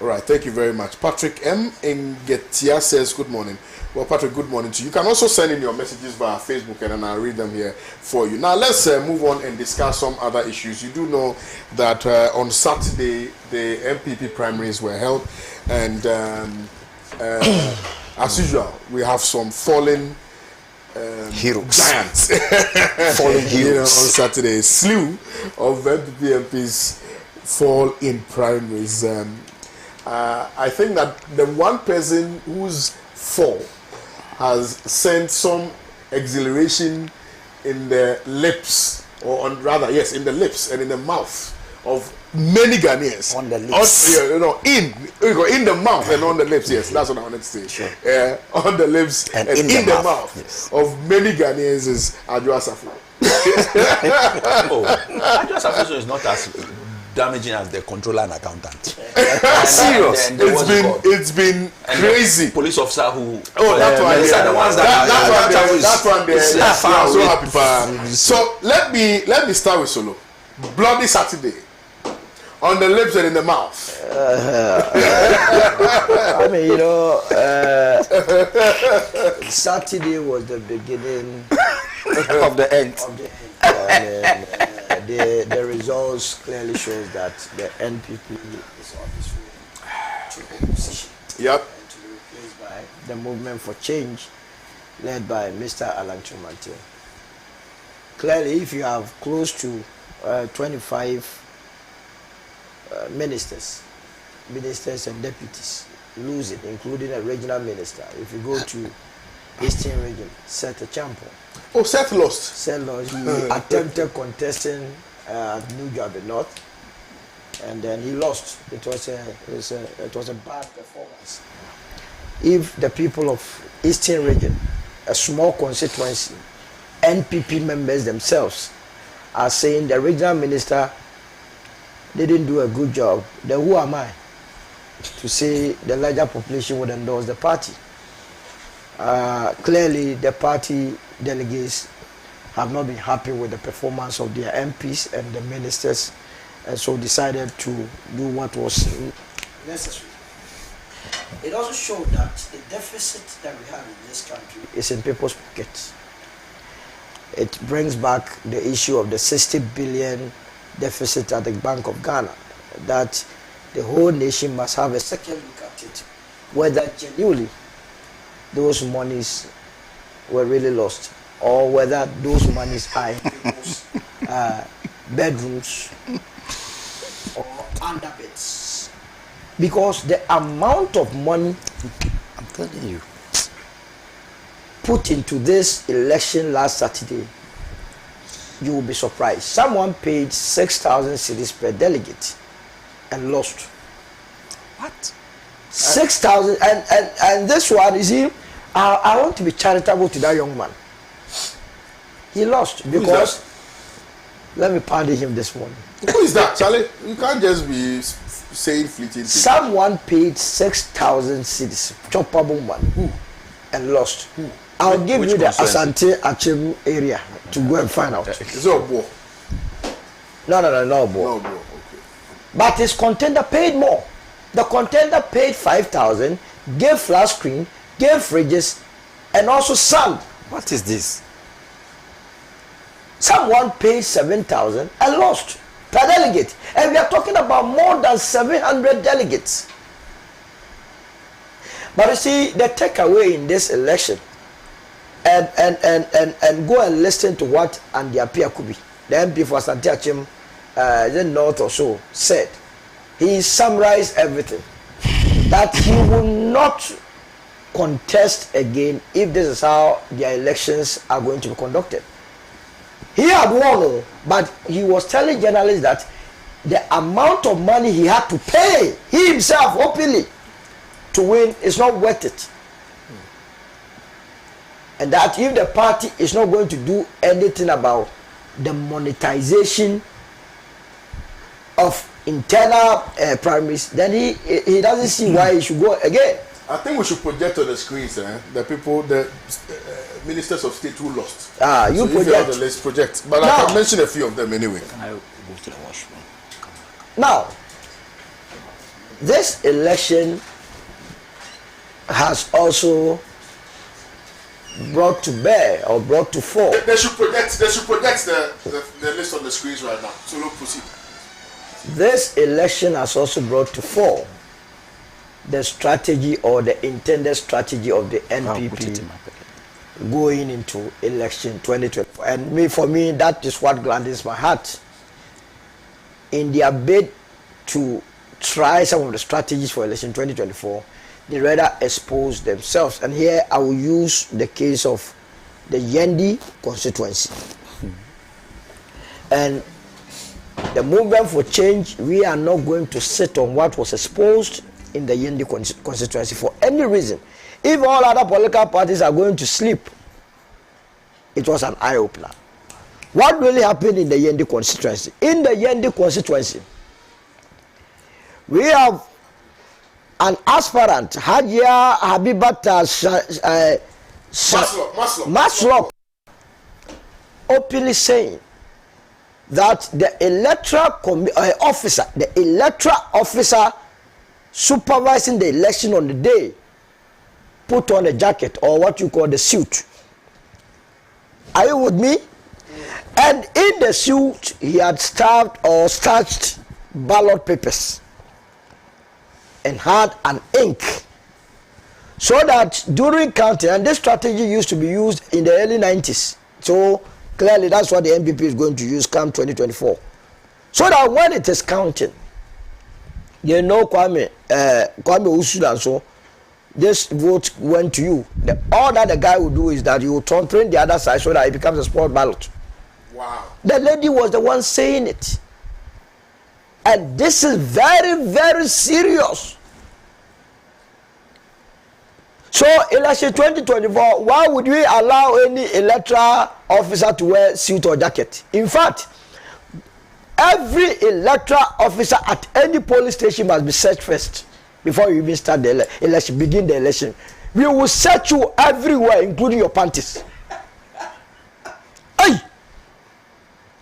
All right, thank you very much. Patrick M. Ngetia says, good morning. Well, Patrick, good morning to you. You can also send in your messages via Facebook, and then I'll read them here for you. Now, let's move on and discuss some other issues. You do know that on Saturday, the MPP primaries were held, and as usual, we have some fallen heroes. Giants. Fallen heroes. You know, on Saturday, a slew of MPP MPs fall in primaries. I think that the one person whose fall has sent some exhilaration in the lips, or in the lips and in the mouth of many Ghanaians. On the lips. In the mouth and on the lips. Yes, that's what I wanted to say. Sure. On the lips and in the mouth yes. of many Ghanaians is Adwoa Safo. Adwoa Safo is not as damaging as the controller and accountant. Serious. It's been crazy. Police officer who. That's why the ones that's one they are so happy. So let me start with Solo. Bloody Saturday. On the lips and in the mouth. I mean, Saturday was the beginning of the end. The results clearly shows that the NPP is on its way to opposition. Yep. And to be replaced by the Movement for Change, led by Mr. Alan Chumante. Clearly, if you have close to 25 ministers and deputies losing, including a regional minister. If you go to Eastern Region, Seth Champo. Oh, Seth lost. Seth lost. He attempted contesting New Jabe North, and then he lost. It was a bad performance. If the people of Eastern Region, a small constituency, NPP members themselves are saying the regional minister didn't do a good job, then who am I to say the larger population would endorse the party? Clearly, the party delegates have not been happy with the performance of their MPs and the ministers, and so decided to do what was necessary. It also showed that the deficit that we have in this country is in people's pockets. It brings back the issue of the 60 billion deficit at the Bank of Ghana, that the whole nation must have a second look at it, whether genuinely those monies were really lost, or whether those monies are in people's bedrooms or under beds. Because the amount of money, I'm telling you, put into this election last Saturday, you will be surprised. Someone paid 6,000 cedis per delegate and lost. what? 6,000, and this one, you see, I want to be charitable to that young man. He lost because, let me pardon him this morning. Who is that, Charlie? You can't just be saying fleeting things. Someone paid 6,000 cedis, choppable money, and lost. I'll give you the Asante Achim area to go and find out. Is it a war? No, boy. No, bro. Okay. But his contender paid more. The contender paid 5,000, gave flat screen, gave fridges, and also sand. What is this? Someone paid 7,000 and lost per delegate. And we are talking about more than 700 delegates. But you see, the takeaway in this election, and go and listen to what Andy Appiah Kubi, the MP for Asante Achim, the North or so, said. He summarized everything. That he will not contest again if this is how the elections are going to be conducted. He had won, but he was telling journalists that the amount of money he had to pay, he himself openly, to win is not worth it. And that if the party is not going to do anything about the monetization of internal primaries, then he doesn't see why he should go again. I think we should project on the screens the people, the ministers of state who lost. You so project. If you have the list, project. But now, I can mention a few of them anyway. Can I go to the washroom? Now, this election has also brought to bear or brought to fore. They should project. They should project the list on the screens right now. So we'll proceed. This election has also brought to fore the strategy or the intended strategy of the NPP going into election 2024. And for me, that is what gladdens my heart. In their bid to try some of the strategies for election 2024, they rather expose themselves. And here I will use the case of the Yendi constituency. And the movement for change, we are not going to sit on what was exposed in the Yendi constituency for any reason. If all other political parties are going to sleep, it was an eye-opener. What really happened in the Yendi constituency? In the Yendi constituency, we have an aspirant, Hajia Habibata Maslok, openly saying that the electoral officer supervising the election on the day put on a jacket or what you call the suit. Are you with me? And in the suit, he had starched ballot papers and had an ink, so that during counting, and this strategy used to be used in the early 90s, so clearly that's what the NPP is going to use come 2024, so that when it is counting, you know Kwame Usu and so, this vote went to you. All that the guy will do is that he will turn the other side so that it becomes a small ballot. Wow. The lady was the one saying it. And this is very, very serious. So, election 2024, why would we allow any electoral officer to wear suit or jacket? In fact, every electoral officer at any polling station must be searched first before you even start the election, begin the election. We will search you everywhere, including your panties. Hey!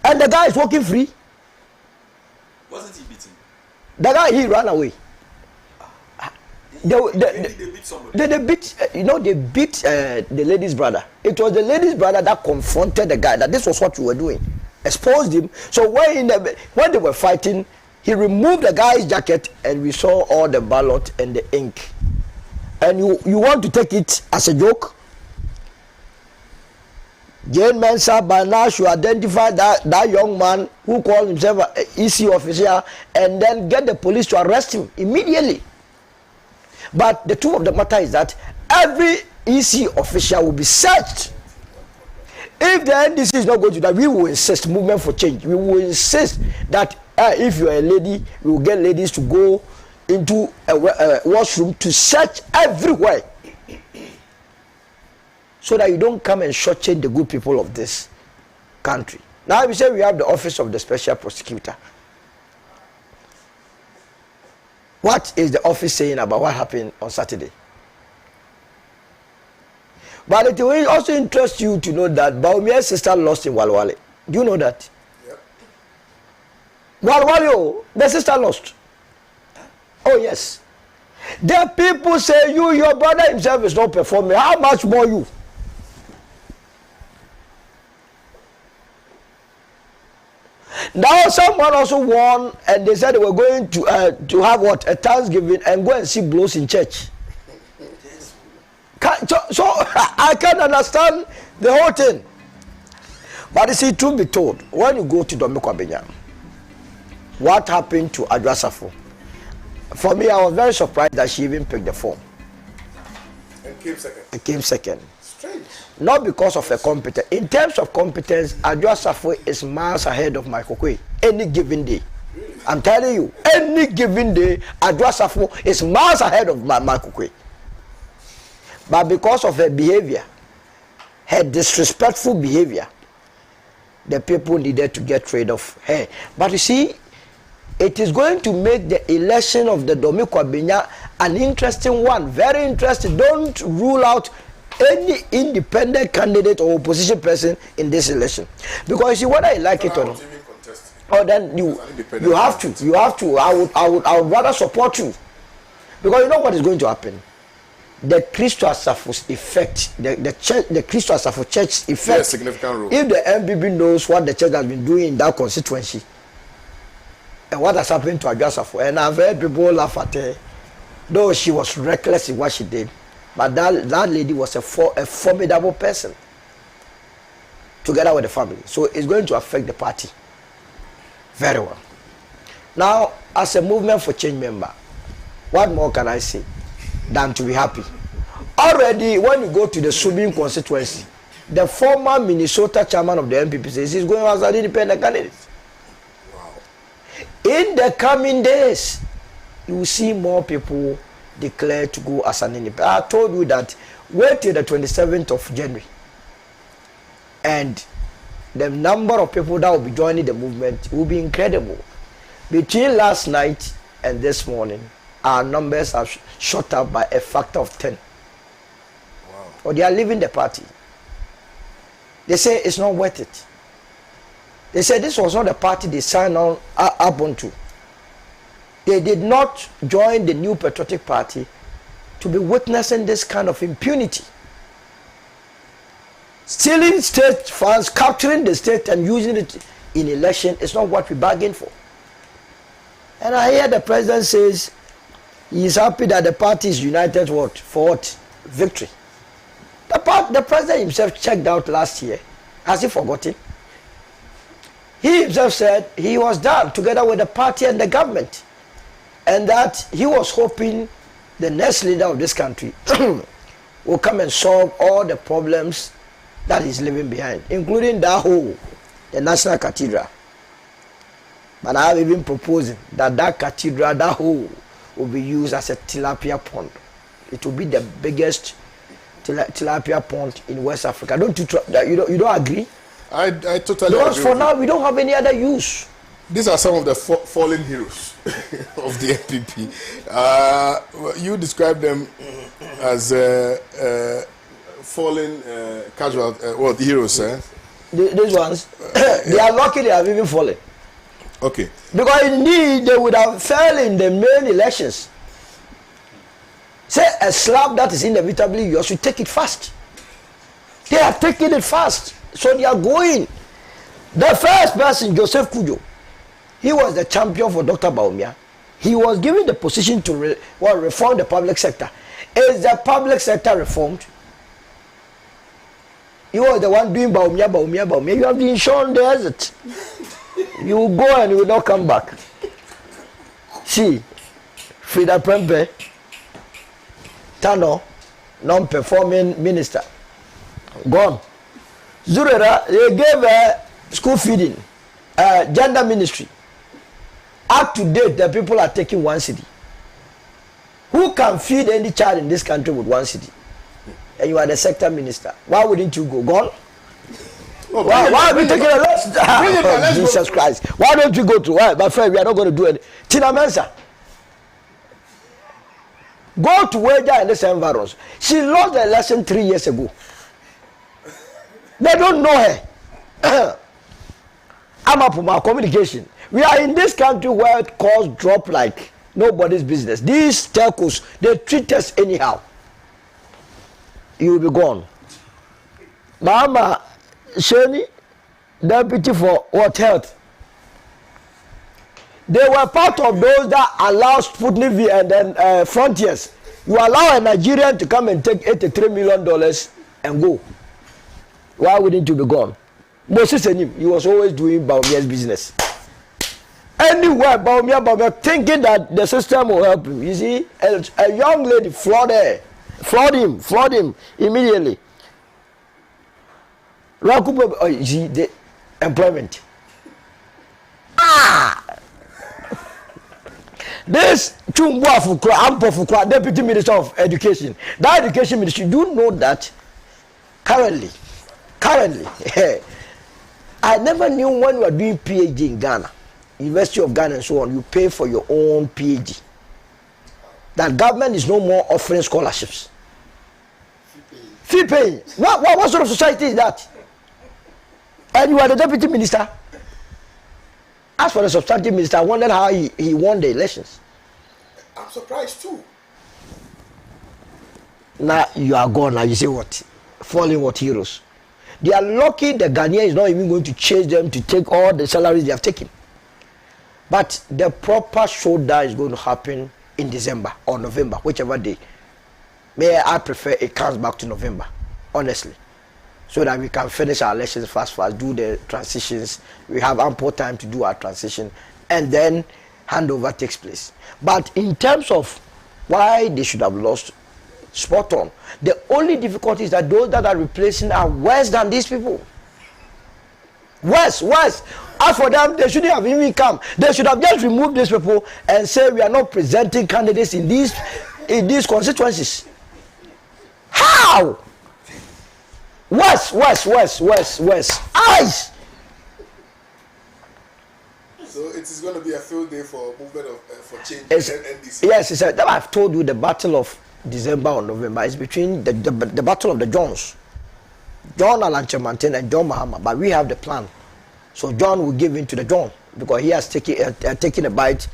And the guy is walking free. Wasn't he beaten? The guy, he ran away. They beat somebody. They beat, they beat the lady's brother. It was the lady's brother that confronted the guy that this was what you were doing. Exposed him. So when they were fighting, he removed the guy's jacket and we saw all the ballot and the ink. And you want to take it as a joke? Jane Mensah by now should identify that young man who called himself an EC officer and then get the police to arrest him immediately. But the truth of the matter is that every EC official will be searched. If the NDC is not going to that, we will insist, movement for change, we will insist that if you are a lady, we will get ladies to go into a washroom to search everywhere. So that you don't come and shortchange the good people of this country. Now we say we have the office of the special prosecutor. What is the office saying about what happened on Saturday? But it will also interest you to know that Baumia's sister lost in Walwale. Do you know that? Yep. Walwale, the sister lost. Oh yes. The people say your brother himself is not performing. How much more you? Now someone also won, and they said they were going to have what, a Thanksgiving and go and see blows in church. So I can't understand the whole thing. But you see, truth be told, when you go to Dome Kwabenya, what happened to Adwoa Safo? For me, I was very surprised that she even picked the form. And came second. Strange. Not because of her competence. In terms of competence, Adwoa Safo is miles ahead of Michael Quay any given day. Really? I'm telling you, any given day, Adwoa Safo is miles ahead of Michael Quay. But because of her behavior, her disrespectful behavior, the people needed to get rid of her. But you see, it is going to make the election of the Dome Kwabenya an interesting one, very interesting. Don't rule out any independent candidate or opposition person in this election, because you see, whether you like it or not, or then you have to. I would rather support you, because you know what is going to happen. The Christo Asafo effect, the Christo Asafo church effect, yes, significant role. If the MPP knows what the church has been doing in that constituency and what has happened to Adwoa Safo, and I've heard people laugh at her, though she was reckless in what she did, but that lady was a formidable person together with the family. So it's going to affect the party very well. Now, as a movement for change member, what more can I say than to be happy? Already, when you go to the Subim constituency, the former Minnesota chairman of the MPP says he's going as an independent candidate. Wow. In the coming days, you will see more people declare to go as an independent. I told you that wait till the 27th of January, and the number of people that will be joining the movement will be incredible. Between last night and this morning, our numbers have shot up by a factor of 10. Wow. Or they are leaving the party. They say it's not worth it. They said this was not the party they signed on up onto. They did not join the New Patriotic Party to be witnessing this kind of impunity. Stealing state funds, capturing the state and using it in election is not what we bargained for. And I hear the president says he is happy that the party is united for what? Victory. The president himself checked out last year. Has he forgotten? He himself said he was done together with the party and the government, and that he was hoping the next leader of this country will come and solve all the problems that he's leaving behind, including that hole, the National Cathedral. But I have even proposing that cathedral, that hole, will be used as a tilapia pond. It will be the biggest tilapia pond in West Africa. You don't agree? I totally because agree. For now we don't have any other use. These are some of the fallen heroes of the NPP. You describe them as fallen casual heroes, eh? These ones, they are lucky they have even fallen. Okay. Because indeed they would have failed in the main elections. Say a slap that is inevitably yours, you take it fast. They are taking it fast. So they are going. The first person, Joseph Kujo, he was the champion for Dr. Bawumia. He was given the position to reform the public sector. Is the public sector reformed? You was the one doing Bawumia. You have the insurance desert. You go and you will not come back. See, Frida Prempe, Tano, non-performing minister, gone. Zurera, they gave school feeding, gender ministry. Up to date, the people are taking 1 cedi. Who can feed any child in this country with 1 cedi? And you are the sector minister. Why wouldn't you go? Gone? Oh, why are we taking a loss? Jesus Christ. Why don't you go to why? My friend, we are not going to do it. Tina Mensa. Go to Weja and this environs. She lost the election 3 years ago. They don't know her. I'm up for my communication. We are in this country where calls drop like nobody's business. These telcos, they treat us anyhow. You will be gone. Mama Shani, deputy for what health? They were part of those that allowed Sputnik V and then Frontiers. You allow a Nigerian to come and take $83 million and go. Why wouldn't you be gone? Moses Enim, he was always doing Baumia's business. Anywhere, Baumia, thinking that the system will help him. You see, a young lady flawed him immediately. You see, the employment. This Chumbua Fukra, Ampo Fukra, Deputy Minister of Education, that Education Ministry, do you know that currently, I never knew when you are doing PhD in Ghana, University of Ghana and so on, you pay for your own PhD. That government is no more offering scholarships. Fee paying. What sort of society is that? And you are the Deputy Minister. As for the substantive minister, I wondered how he won the elections. I'm surprised too. Now you are gone. Now you say what? Falling what heroes? They are lucky the Ghanaian is not even going to chase them to take all the salaries they have taken. But the proper showdown is going to happen in December or November, whichever day. May I prefer it comes back to November, honestly. So that we can finish our elections fast, do the transitions. We have ample time to do our transition, and then handover takes place. But in terms of why they should have lost, spot on. The only difficulty is that those that are replacing are worse than these people. Worse. As for them, they shouldn't have even come. They should have just removed these people and say we are not presenting candidates in these constituencies. How? Worse. Eyes. So it is going to be a field day for movement for change. NDC. Yes, it's I've told you the battle of December or November is between the battle of the Johns, John Alanche-Mantin and John Mahama. But we have the plan, so John will give in to the John because he has taken a bite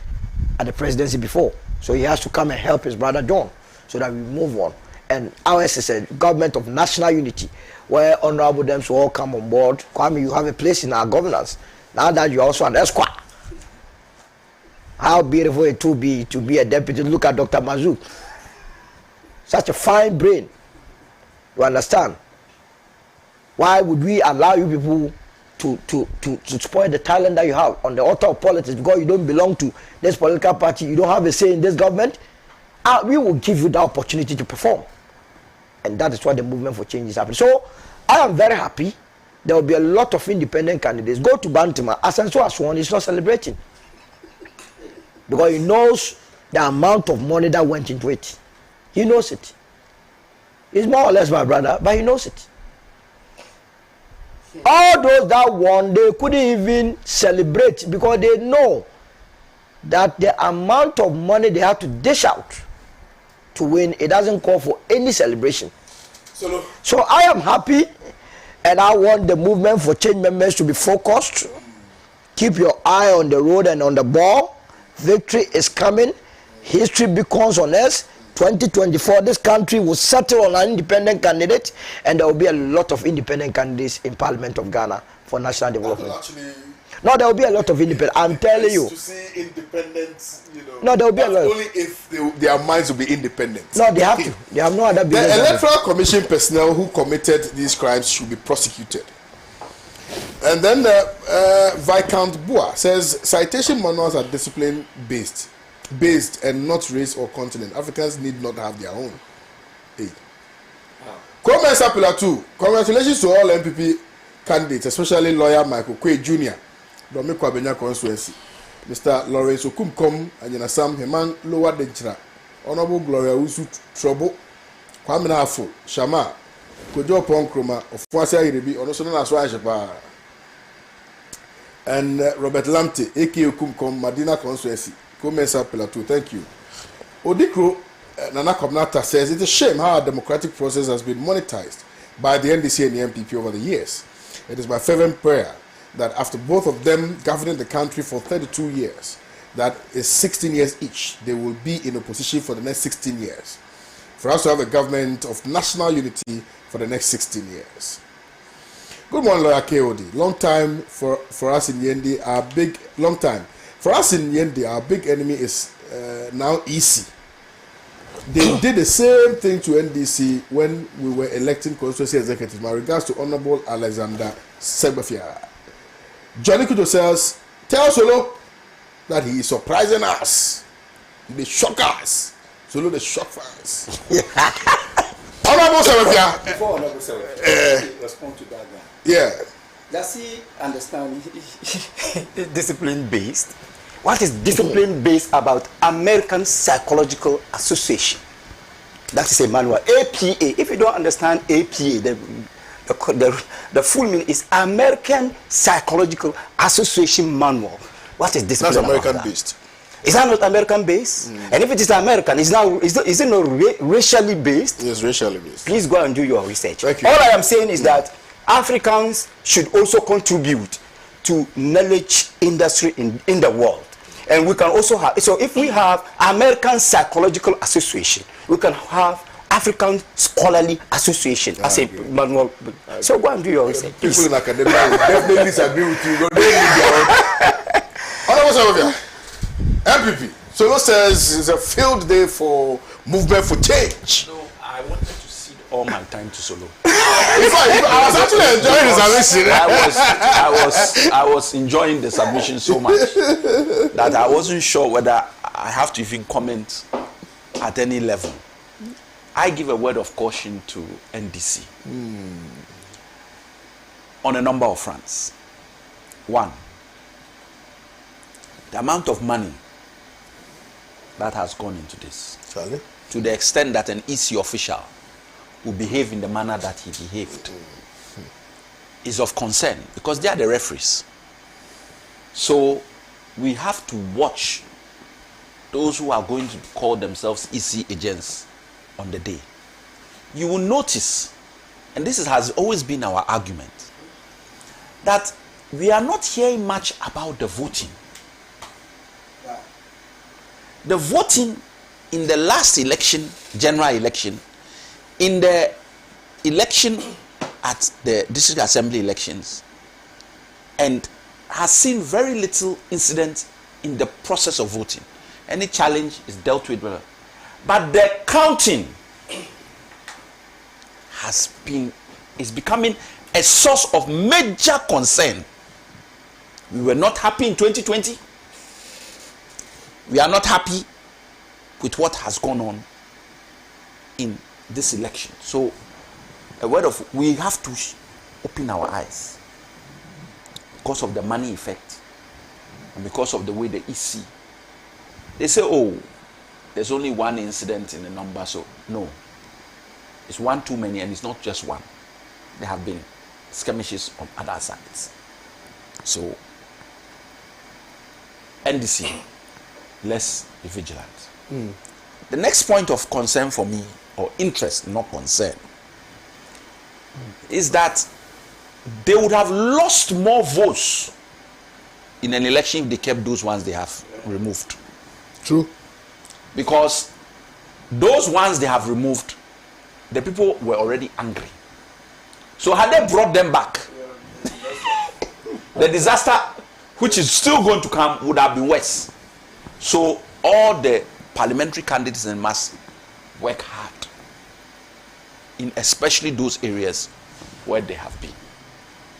at the presidency before, so he has to come and help his brother John so that we move on. And ours is a government of national unity, where honorable dems will all come on board. Kwame, you have a place in our governance. Now that you're also an esquire. How beautiful it will be to be a deputy. Look at Dr. Mazouk. Such a fine brain. You understand? Why would we allow you people to spoil the talent that you have on the altar of politics because you don't belong to this political party, you don't have a say in this government? We will give you the opportunity to perform. And that is why the movement for change is happening. So I am very happy. There will be a lot of independent candidates. Go to Bantima. Asenso Aswan is not celebrating. Because he knows the amount of money that went into it. He knows it. He's more or less my brother, but he knows it. All those that won, they couldn't even celebrate because they know that the amount of money they have to dish out to win, it doesn't call for any celebration. So I am happy, and I want the movement for change members to be focused. Keep your eye on the road and on the ball. Victory is coming. History beacons on us. 2024, this country will settle on an independent candidate, and there will be a lot of independent candidates in Parliament of Ghana for national development. No, there will be a lot of independent. I'm telling you. To see independence, No, there will be a lot. Only if their minds will be independent. No, they have to. They have no other business. The Electoral Commission personnel who committed these crimes should be prosecuted. And then Viscount Bua says citation manuals are discipline based and not race or continent. Africans need not have their own. Hey. Kwame Sapila too. Congratulations to all MPP candidates, especially lawyer Michael Quay Jr., Dominic Kwabenya constituency, Mr. Lawrence Okumkom, and Sam Heman Lower Denchra, Honorable Gloria Usu Trouble, Kwame Nafo, Shama, Kojo Ponkroma, of Fwasa Iribi, Onosona Swajapa, and Robert Lamte, A.K. Okumkom, Madina constituency, Komesa Plateau. Thank you. Odikro Nana Komnata says it's a shame how our democratic process has been monetized by the NDC and the MPP over the years. It is my fervent prayer that after both of them governing the country for 32 years, that is 16 years each, they will be in opposition for the next 16 years. For us to have a government of national unity for the next 16 years. Good morning, Lawyer KOD. Long time for us in Yendi, long time. For us in Yendi, our big enemy is now EC. They did the same thing to NDC when we were electing constituency executives. My regards to Honorable Alexander Segbafia. Johnny Kuto says, tell Solo that he is surprising us. They shock us. Solo, they shock us. Honorable Segbafia. Before Honorable Segbafia, respond to that guy. Yeah. Does he understand discipline-based? What is discipline-based about American Psychological Association? That is a manual. APA. If you don't understand APA, the full meaning is American Psychological Association Manual. What is discipline? That's American-based. Is that not American-based? And if it is American, is it not racially based? Yes, racially based. Please go and do your research. Thank you. All I am saying is that Africans should also contribute to knowledge industry in the world. And we can also have, so if we have American Psychological Association, we can have African Scholarly Association as a manual. So go and do your research. People in academia will definitely disagree with you. Honorable MPP. Solo says it's a field day for movement for change. No, I wanted to cede all my time to Solo. In fact, I was actually enjoying the submission. I was enjoying the submission so much that I wasn't sure whether I have to even comment at any level. I give a word of caution to NDC on a number of fronts. One, the amount of money that has gone into this, Charlie? to the extent that an EC official will behave in the manner that he behaved, is of concern because they are the referees. So we have to watch those who are going to call themselves EC agents on the day. You will notice, and has always been our argument, that we are not hearing much about the voting. The voting in the last election, general election, in the election at the district assembly elections, and has seen very little incident in the process of voting. Any challenge is dealt with well. But the counting is becoming a source of major concern. We were not happy in 2020. We are not happy with what has gone on in this election. So, we have to open our eyes because of the money effect and because of the way the EC. They say, oh, there's only one incident in the number, so no. It's one too many, and it's not just one. There have been skirmishes on other sides. So, NDC, let's be vigilant. The next point of concern for me, or interest, not concern, is that they would have lost more votes in an election if they kept those ones they have removed. True. Because those ones they have removed, the people were already angry. So had they brought them back, the disaster which is still going to come would have been worse. So all the parliamentary candidates must work hard in especially those areas where there have been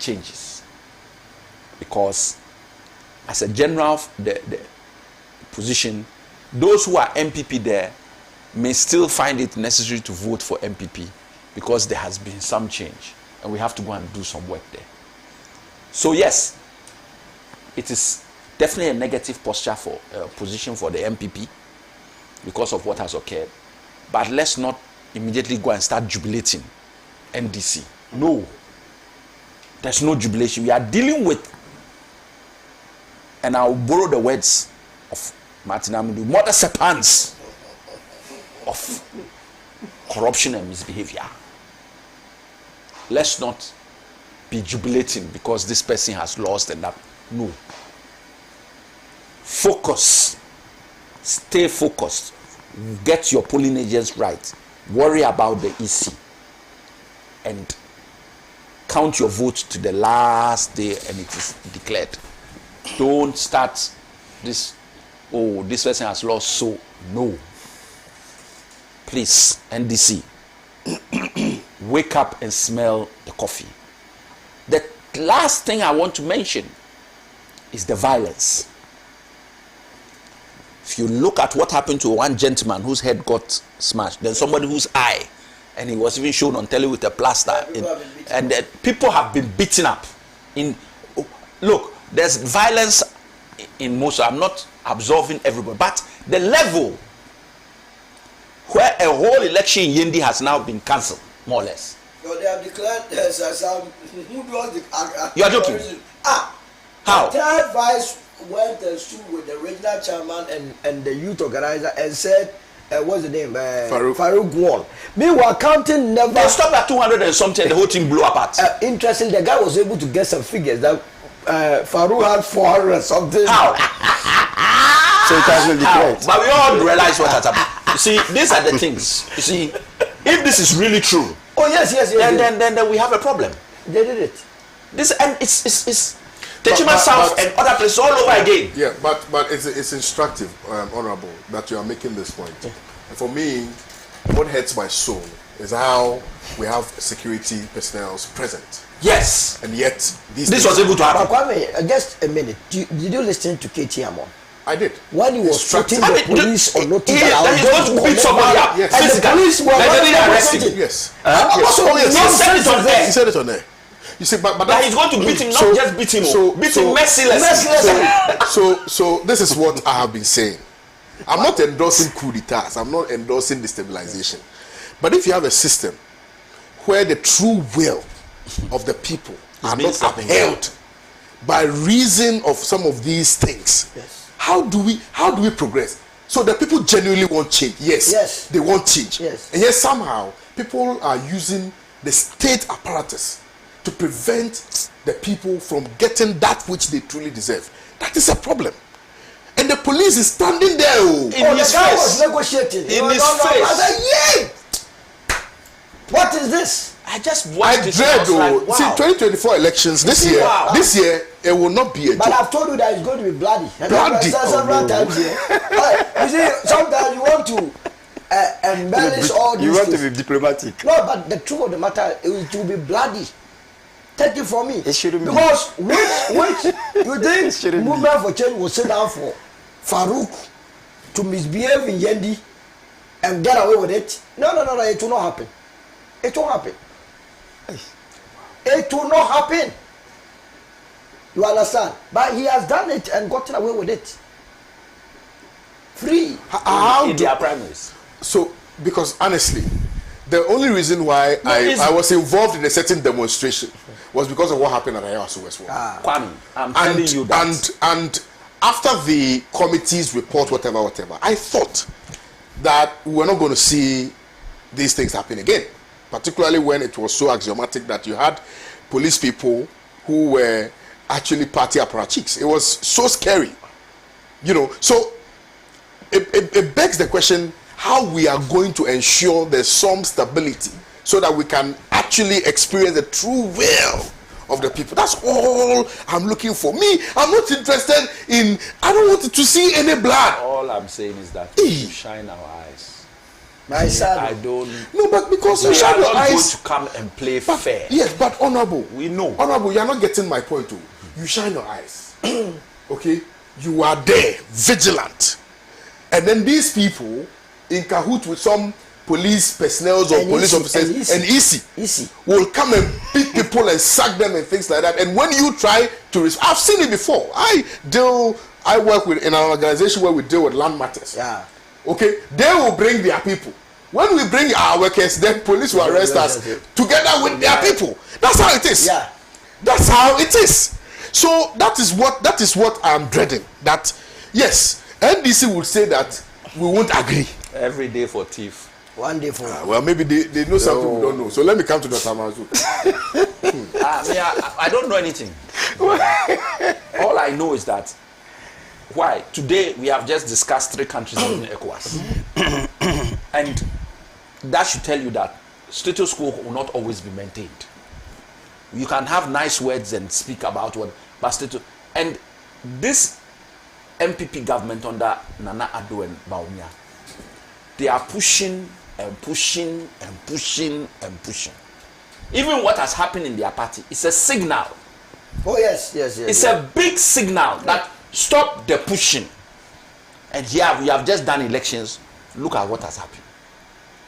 changes. Because as a general the position, those who are MPP there may still find it necessary to vote for MPP because there has been some change and we have to go and do some work there. So yes, it is definitely a negative posture for position for the MPP because of what has occurred. But let's not immediately go and start jubilating NDC. No, there's no jubilation. We are dealing with, and I'll borrow the words of Martin Amudu, mother serpents of corruption and misbehavior. Let's not be jubilating because this person has lost and that. No. Focus. Stay focused. Get your polling agents right. Worry about the EC. And count your votes to the last day and it is declared. Don't start this person has lost, so no. Please, NDC, wake up and smell the coffee. The last thing I want to mention is the violence. If you look at what happened to one gentleman whose head got smashed, then somebody whose eye, and he was even shown on telly with a plaster, and people have been beaten up. Look, there's violence in most. I'm not absolving everybody, but the level where a whole election in Yendi has now been cancelled, more or less. So they have declared some who was the You are joking? How? The third vice went and stood with the regional chairman and the youth organizer and said, what's the name? Farouk won. Meanwhile, counting never. They stopped at 200 and something, and the whole team blew apart. Interesting, the guy was able to get some figures that Farouk had 400 and something. How? So it has been declared. But we all realize what has happened. You see, these are the things. You see, if this is really true, Oh yes. then we have a problem. They did it. This and it's Techima South and other places all over again. Yeah, but it's instructive, honorable, that you are making this point. And for me, what hurts my soul is how we have security personnel present, Yes, and yet this was able to But happen. Kwame, just a minute. Did you listen to KT Amon? I did. When he was Instructive. putting the police on notice that he's going to beat somebody up. Yes. and the Physically. police were Like they didn't not arrest him. arresting. Yes. Also, Oh, yes. He said it on He air. said it on air. You see, but That he's going to beat him, not just beat him, beat him mercilessly. So this is what I have been saying. I'm not endorsing coup d'etats. I'm not endorsing destabilization. But if you have a system where the true will of the people are being not circumvented. upheld by reason of some of these things, how do we progress? So the people genuinely want change. Yes. They want change. Yes. And yet somehow people are using the state apparatus to prevent the people from getting that which they truly deserve. That is a problem. And the police is standing there. In his the guy face. was negotiating. In He was his not- face. I said, yay! What is this? I just I watched this. and I dread was though. like, wow. See, 2024 elections this year. Wow. This year it will not be a But joke. I've told you that it's going to be bloody. And Bloody? I've said several times here. You see, sometimes you want to embellish all these You want to things. be diplomatic. No, but the truth of the matter, it will be bloody. Take it from me. It shouldn't be. Because which you think shouldn't be. movement for change will sit down for Farouk to misbehave in Yendi and get away with it? No, it will not happen. It won't happen. It will not happen. You understand? But he has done it and gotten away with it. Free. How in do, their primaries. so because honestly, the only reason why I was involved in a certain demonstration was because of what happened at Ayawaso West Ward. Kwame, I'm telling you that. And after the committee's report, whatever, I thought that we were not going to see these things happen again. Particularly when it was so axiomatic that you had police people who were actually party apparatchiks. It was so scary. So it begs the question how we are going to ensure there's some stability so that we can actually experience the true will of the people. That's all I'm looking for. Me, I'm not interested in, I don't want to see any blood. All I'm saying is that we should shine our eyes. My son. I don't. No, but because you We are shine your not going eyes. to come and play But, fair. yes, but honorable. We know. Honorable, you are not getting my point too. You shine your eyes. Okay? You are there, vigilant. And then these people, in cahoot with some police personnel or And police easy, officers, and easy, will come and beat people and sack them and things like that. And when you try to, I've seen it before. I work in an organization where we deal with land matters. Yeah. Okay, they will bring their people. When we bring our workers, then police will arrest us together with their people. That's how it is. Yeah. That's how it is. So that is what I'm dreading. That yes, NDC would say that we won't agree. Every day for thief. One day for Well, maybe they know something we don't know. So let me come to Dr. Mazu. I don't know anything. All I know is that why today we have just discussed 3 countries in ECOWAS, and that should tell you that status quo will not always be maintained. You can have nice words and speak about what, but status, and this MPP government under Nana Addo and Bawumia, they are pushing and pushing and pushing and pushing. Even what has happened in their party is a signal. Oh yes. It's a big signal that stop the pushing. And here we have just done elections. Look at what has happened.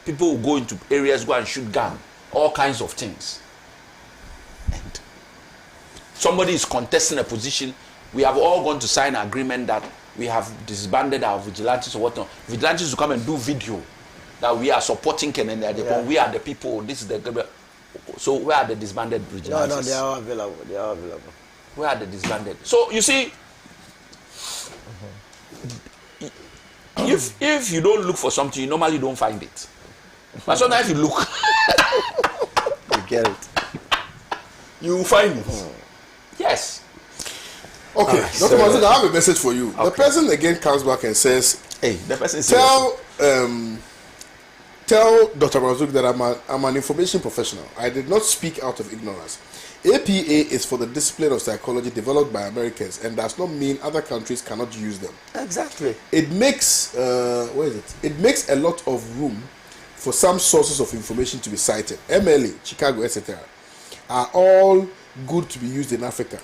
People will go into areas, go and shoot gun, all kinds of things. And somebody is contesting a position. We have all gone to sign an agreement that we have disbanded our vigilantes or whatnot. Vigilantes will come and do video that we are supporting Kennedy Adepo. We are the people. This is the. So where are the disbanded vigilantes? No, they are available. Where are the disbanded? So you see, if you don't look for something, you normally don't find it. But sometimes you look, You get it. you will find it. Yes. Okay, Alright, Dr. so- Mazuka, I have a message for you. The Okay. person again comes back and says, Hey, the person is tell Dr. Mazuka that I'm an information professional. I did not speak out of ignorance. APA is for the discipline of psychology developed by Americans and does not mean other countries cannot use them. Exactly. It makes It makes a lot of room for some sources of information to be cited. MLA, Chicago, etc. are all good to be used in Africa.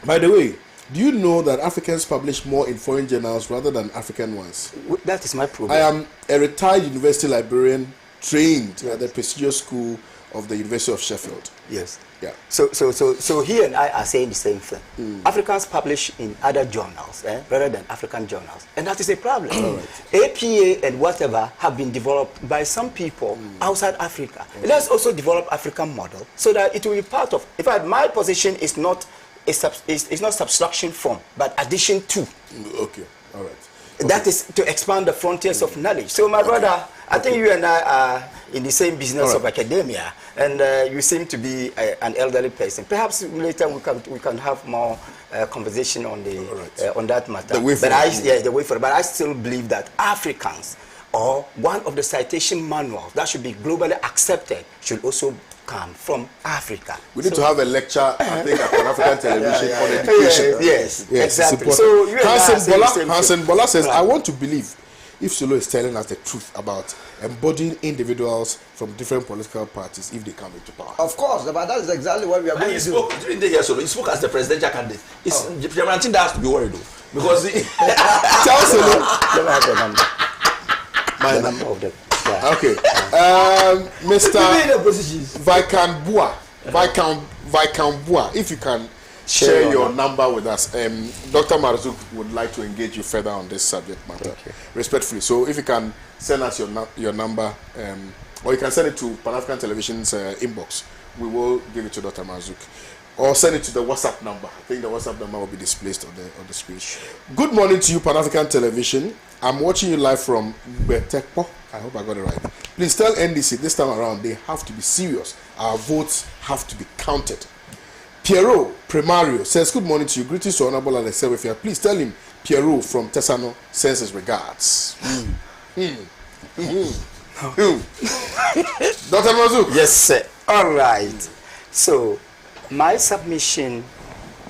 By the way, do you know that Africans publish more in foreign journals rather than African ones? That is my problem. I am a retired university librarian trained at the prestigious school of the University of Sheffield. Yes. Yeah. So he and I are saying the same thing. Africans publish in other journals rather than African journals, and that is a problem. APA and whatever have been developed by some people outside Africa. Let's also develop African model so that it will be part of. In fact, my position is not it's not subtraction from, but addition to. Okay. All right. That is to expand the frontiers of knowledge. So, my brother, I think you and I are in the same business of academia, and you seem to be an elderly person. Perhaps later we can have more conversation on the on that matter. The way forward. The way forward. But I still believe that Africans, or one of the citation manuals that should be globally accepted, should also come from Africa. We need to have a lecture, I think, at Pan-African television on education. Yes, exactly. It's So you and I are saying the important. same Hansen thing. Bola says, Right. I want to believe if Solo is telling us the truth about embodying individuals from different political parties if they come into power. Of course, but that is exactly what we are And going he to do. spoke during the year, so he spoke as the presidential candidate. It's Jemantin that has to be worried though, because Tell Solo. Let me have the number. The number of the. Yeah. Okay. Mr. Even in the positions. Vaikambua, if you can share your number with us. Dr. Marzuk would like to engage you further on this subject matter, respectfully. So if you can send us your number, or you can send it to Pan-African Television's inbox, we will give it to Dr. Marzuk. Or send it to the WhatsApp number. I think the WhatsApp number will be displayed on the screen. Good morning to you, Pan-African Television. I'm watching you live from Betekpo. I hope I got it right. Please tell NDC this time around they have to be serious. Our votes have to be counted. Pierrot Primario says, good morning to you. Greetings to Honorable Alex Sewefia. Please tell him Pierrot from Tesano sends his regards. Dr. Marzuk. Yes, sir. All right. So, my submission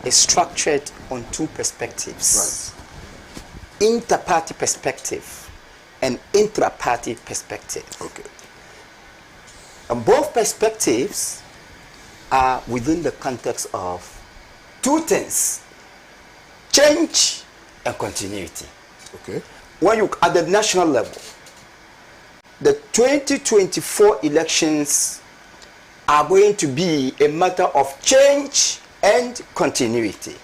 is structured on two perspectives. Inter-party perspective and intra-party perspective. Okay. And both perspectives are within the context of two things: change and continuity. Okay. When you at the national level, the 2024 elections are going to be a matter of change and continuity.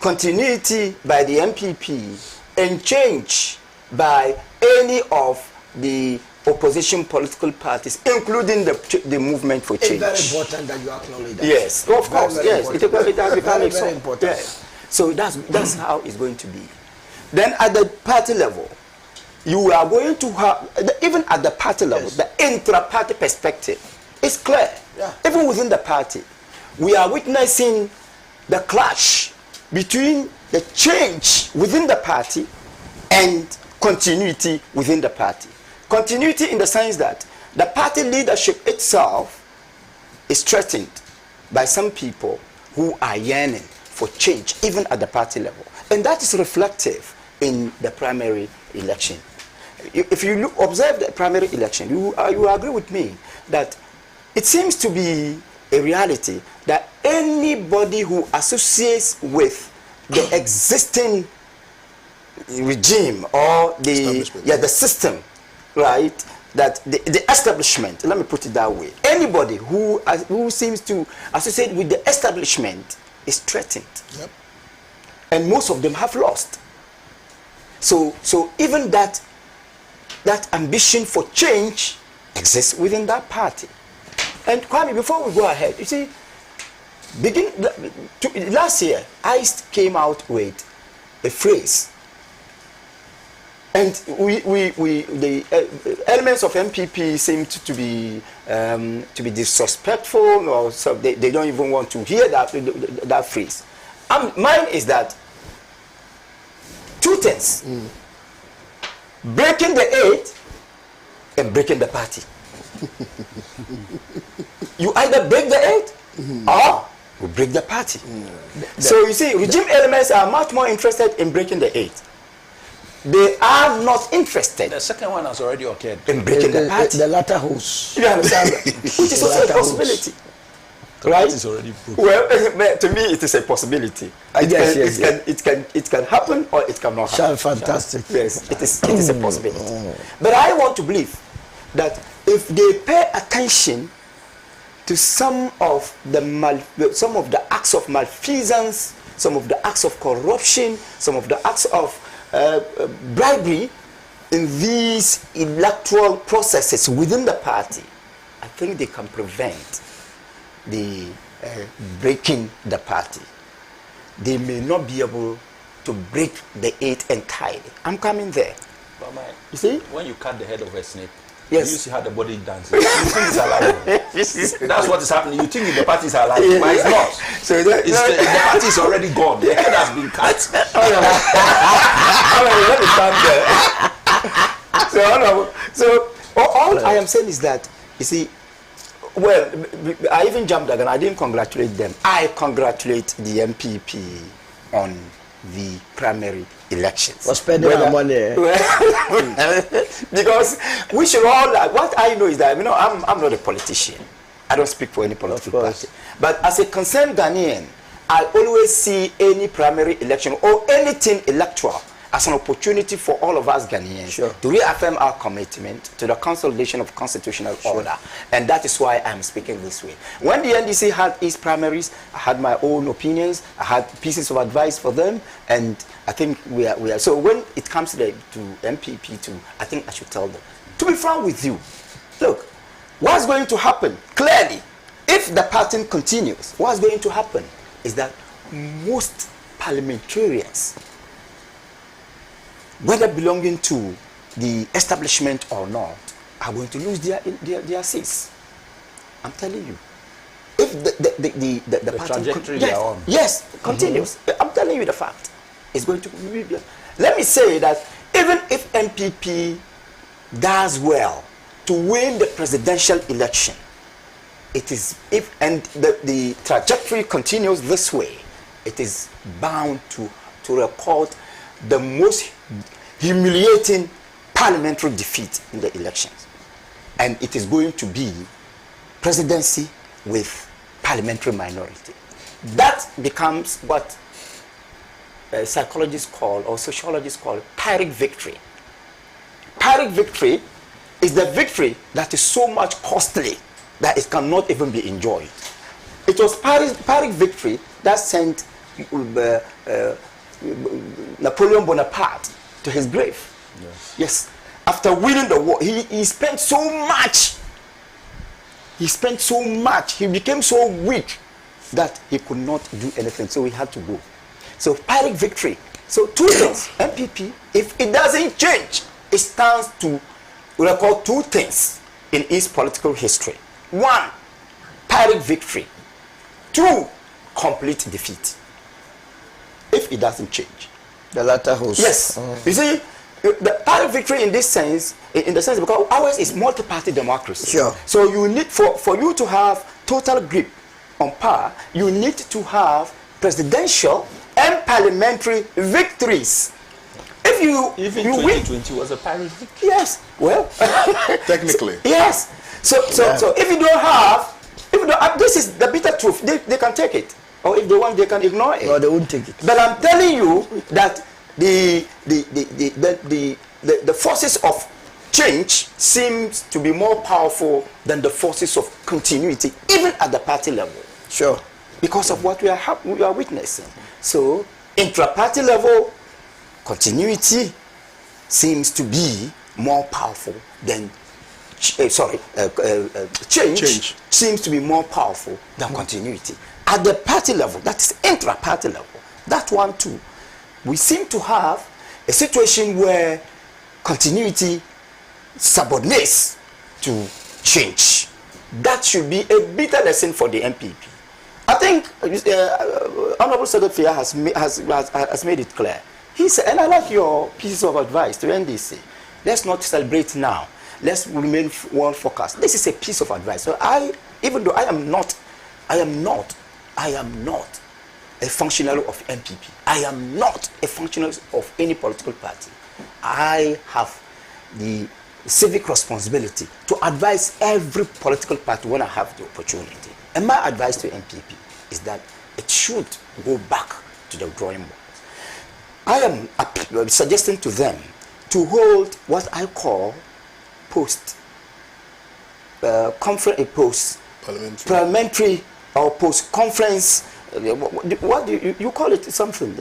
Continuity by the MPP and change by any of the opposition political parties, including the movement for change. It's very important that you acknowledge that. Yes, of course, Very yes. It has become very, so. very important. Yes. So that's how it's going to be. Then at the party level, you are going to have, even at the party level, the intra-party perspective is clear. Yeah. Even within the party, we are witnessing the clash between the change within the party and continuity within the party. Continuity in the sense that the party leadership itself is threatened by some people who are yearning for change, even at the party level. And that is reflective in the primary election. If you observe the primary election, you agree with me that it seems to be a reality that anybody who associates with the existing regime or the system, right, that the establishment, let me put it that way, anybody who seems to associate with the establishment is threatened. Yep. And most of them have lost. So even that ambition for change exists within that party. And Kwame, before we go ahead, you see, last year, ICE came out with a phrase, and the elements of MPP seem to be disrespectful, or so they don't even want to hear that phrase. Mine is that two things: breaking the eight and breaking the party. You either break the eight or you break the party. So you see, regime elements are much more interested in breaking the eight. They are not interested. The second one has already occurred. In breaking the party. The latter host. You understand? Which is also a possibility. Right? It is already broken. Well, to me, it is a possibility. It can happen or it cannot happen. Fantastic. Yes, it is a possibility. But I want to believe that if they pay attention to some of the acts of malfeasance, some of the acts of corruption, some of the acts of bribery in these electoral processes within the party, I think they can prevent the breaking the party. They may not be able to break the eight entirely. I'm coming there. But you see, when you cut the head of a snake, yes, you see how the body dances. You think it's alive. That's what is happening. You think the party is alive, but it's not. So the party is already gone. The head has been cut. Let me stand there. So all I am saying is that, you see, well, I even jumped again. I didn't congratulate them. I congratulate the MPP on the primary elections. For spending our money. Because we should all, what I know is that, I'm not a politician. I don't speak for any political party. But as a concerned Ghanaian, I always see any primary election or anything electoral as an opportunity for all of us Ghanaians to reaffirm our commitment to the consolidation of constitutional order. And that is why I'm speaking this way. When the NDC had its primaries, I had my own opinions, I had pieces of advice for them, and I think we are so when it comes to MPP too, I think I should tell them. To be frank with you, look, what's going to happen? Clearly, if the pattern continues, what's going to happen is that most parliamentarians, whether belonging to the establishment or not, are going to lose their seats. I'm telling you. If the trajectory they are on. Yes, continues. I'm telling you the fact. It's going to be. Let me say that even if MPP does well to win the presidential election, it is the trajectory continues this way, it is bound to record the most humiliating parliamentary defeat in the elections. And it is going to be presidency with parliamentary minority. That becomes what psychologists call, or sociologists call, Pyrrhic victory. Pyrrhic victory is the victory that is so much costly that it cannot even be enjoyed. It was Pyrrhic victory that sent Napoleon Bonaparte to his grave. Yes. After winning the war, he spent so much. He spent so much. He became so weak that he could not do anything. So he had to go. So Pyrrhic victory. So two things. MPP, if it doesn't change, it stands to record two things in its political history. One, Pyrrhic victory. Two, complete defeat. If it doesn't change. The latter host. Yes. You see, the Pyrrhic victory in this sense, in the sense because ours is multi-party democracy. Sure. So you need, for you to have total grip on power, you need to have presidential and parliamentary victories. If you Even you win, 2020 was a pirate victory. yes, well, Technically. yes. So if you don't have, this is the bitter truth. They can take it, or if they want, they can ignore it. No, they won't take it. But I'm telling you that the forces of change seems to be more powerful than the forces of continuity, even at the party level. Sure. Because of what we are witnessing. So, intra-party level, continuity seems to be more powerful than change seems to be more powerful than continuity. At the party level, that is intra-party level, that one too, we seem to have a situation where continuity subordinates to change. That should be a bitter lesson for the MPP. I think Honorable Secretary has made it clear. He said, and I like your pieces of advice to NDC. Let's not celebrate now. Let's remain well focused. This is a piece of advice. So even though I am not a functionary of MPP. I am not a functionary of any political party. I have the civic responsibility to advise every political party when I have the opportunity. And my advice to MPP is that it should go back to the drawing board. I am suggesting to them to hold what I call parliamentary or post-conference. What do you call it? Something?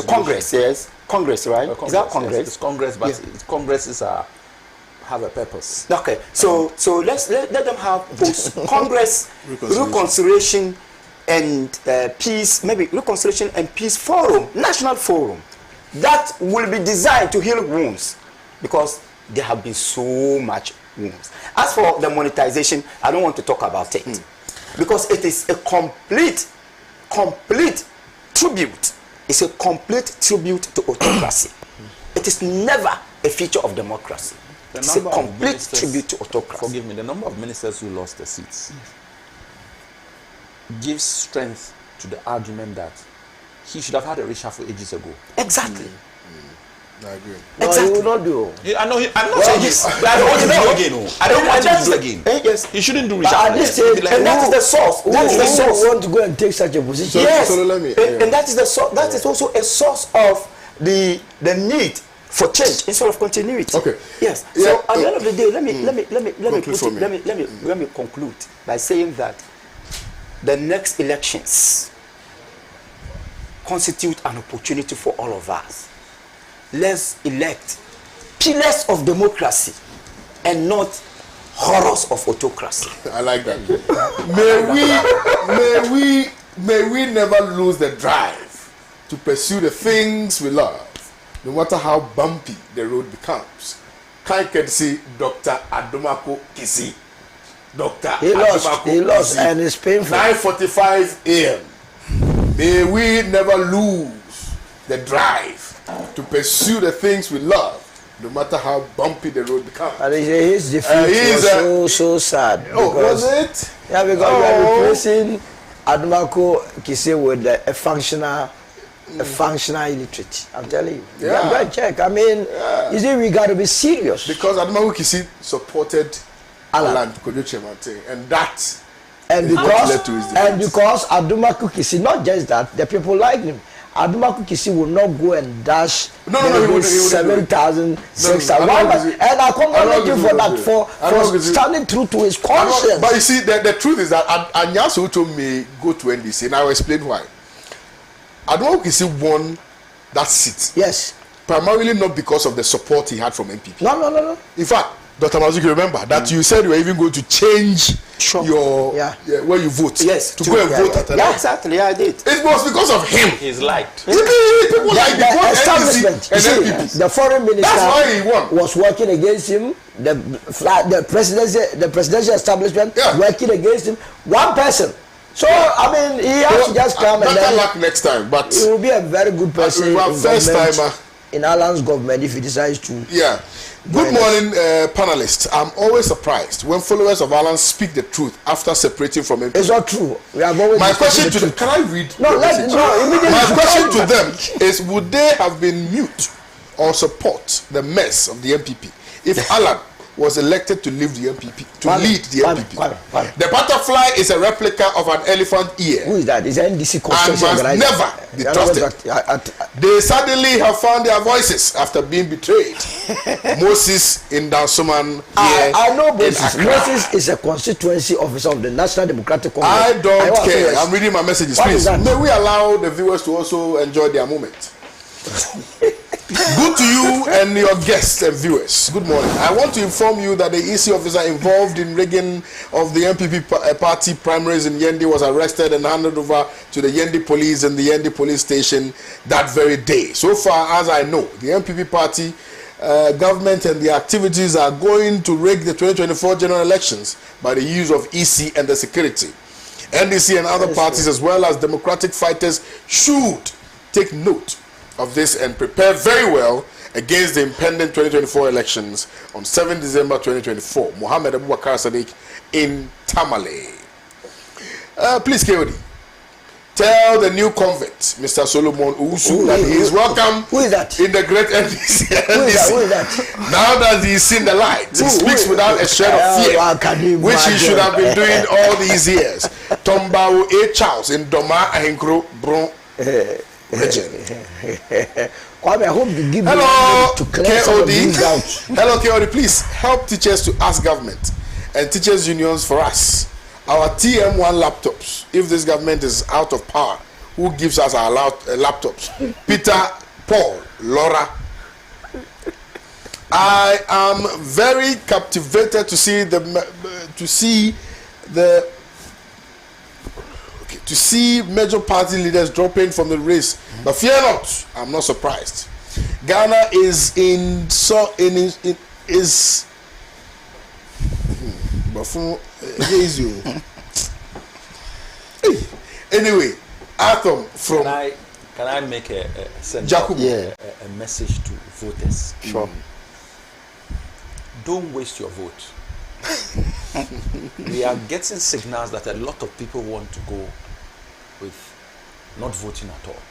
Congress, yes. Congress, right? Is that Congress? Yes, it's Congress, but Congresses have a purpose. Okay, so let them have post-Congress reconciliation and peace, maybe reconciliation and peace forum, national forum, that will be designed to heal wounds, because there have been so much wounds. As for the monetization, I don't want to talk about it, because it is a complete tribute. It's a complete tribute to autocracy. It is never a feature of democracy. It's a complete tribute to autocracy. Forgive me, the number of ministers who lost their seats gives strength to the argument that he should have had a reshuffle ages ago. Exactly. I agree. No, Exactly. he will not do. I'm not saying this, but I don't want him to do again. I don't want him to do again. Yes. He shouldn't do But reshuffle. at this stage, And that is the source. That is the source. Who want to go and take such a position? Yes. So let me- And that is the source. That is also a source of the need for change instead of continuity. Okay. Yes. Yeah, So at the end of the day, let me conclude by saying that the next elections constitute an opportunity for all of us. Let's elect pillars of democracy and not horrors of autocracy. I like that. May we never lose the drive to pursue the things we love, no matter how bumpy the road becomes. Kind courtesy, Dr. Adomako Kisi. Dr. He lost, and it's painful. 9:45 a.m. May we never lose the drive to pursue the things we love, no matter how bumpy the road becomes. And his defeat was so sad. Oh, was it? Yeah, because we are replacing Adomako Kise with a functional illiterate. I'm telling you. Yeah. Go and check. I mean, you see, we got to be serious. Because Adomako Kisi supported Alan Kojo Chemate, and that And led to his defeat. because Adomako Kisi, not just that, the people like him. Adomako Kisi will not go and dash he wouldn't. 7,600. No, And I congratulate you for that, for standing true to his conscience. But you see, the truth is that Anyanso Uto may go to NDC, and I will explain why. Adomako Kisi won that seat Yes. primarily not because of the support he had from MPP. No. In fact, Dr. Mazuki, remember that you said you were even going to change your where you vote. Yes. To go and vote at Yeah, exactly. Yeah, I did. It was because of him. He's liked. People like The both establishment, NDC and you MPP. see, the foreign minister That's why he won. was working against him. The presidential establishment working against him. One person. So I mean, he has to just come and better then luck next time. But he will be a very good person. we were in first government timer. in Alan's government if he decides to. Yeah. Good morning, panelists. I'm always surprised when followers of Alan speak the truth after separating from him. It's not true. We have always. My question to them, can I read? No, the let message? no. Immediately. My question to them is: would they have been mute or support the mess of the MPP if Alan was elected to lead the MPP? The butterfly is a replica of an elephant ear. Who is that? Is NDC and must never be trusted. They suddenly have found their voices after being betrayed. Moses in Dansoman. I know Moses. Moses is a constituency officer of the National Democratic Congress. I don't care. I'm reading my messages. Please, may we allow the viewers to also enjoy their moment? Good to you and your guests and viewers. Good morning. I want to inform you that the EC officer involved in rigging of the MPP party primaries in Yendi was arrested and handed over to the Yendi police in the Yendi police station that very day. So far as I know, the MPP party government and the activities are going to rig the 2024 general elections by the use of EC and the security. NDC and other parties as well as democratic fighters should take note of this and prepare very well against the impending 2024 elections on 7 December 2024. Mohammed Abubakar Sadiq in Tamale. Please, KOD, tell the new convert, Mr. Solomon Usu, that he is welcome. Who is that? In the great NDC. Who is that? Now that he's seen the light, he speaks without a shred of fear, which he should have been doing all these years. Tombao A. Charles in Doma Ahinkro Bron. Kwame, I hope you give Hello, me to clear some of these out. Hello, KOD. Please help teachers to ask government and teachers unions for us our TM1 laptops. If this government is out of power, who gives us our laptops? Peter, Paul, Laura. I am very captivated to see major party leaders dropping from the race, but fear not, I'm not surprised. Ghana is anyway, Atom from. Can I make a message to voters? Sure. Don't waste your vote. We are getting signals that a lot of people want to go with not voting at all.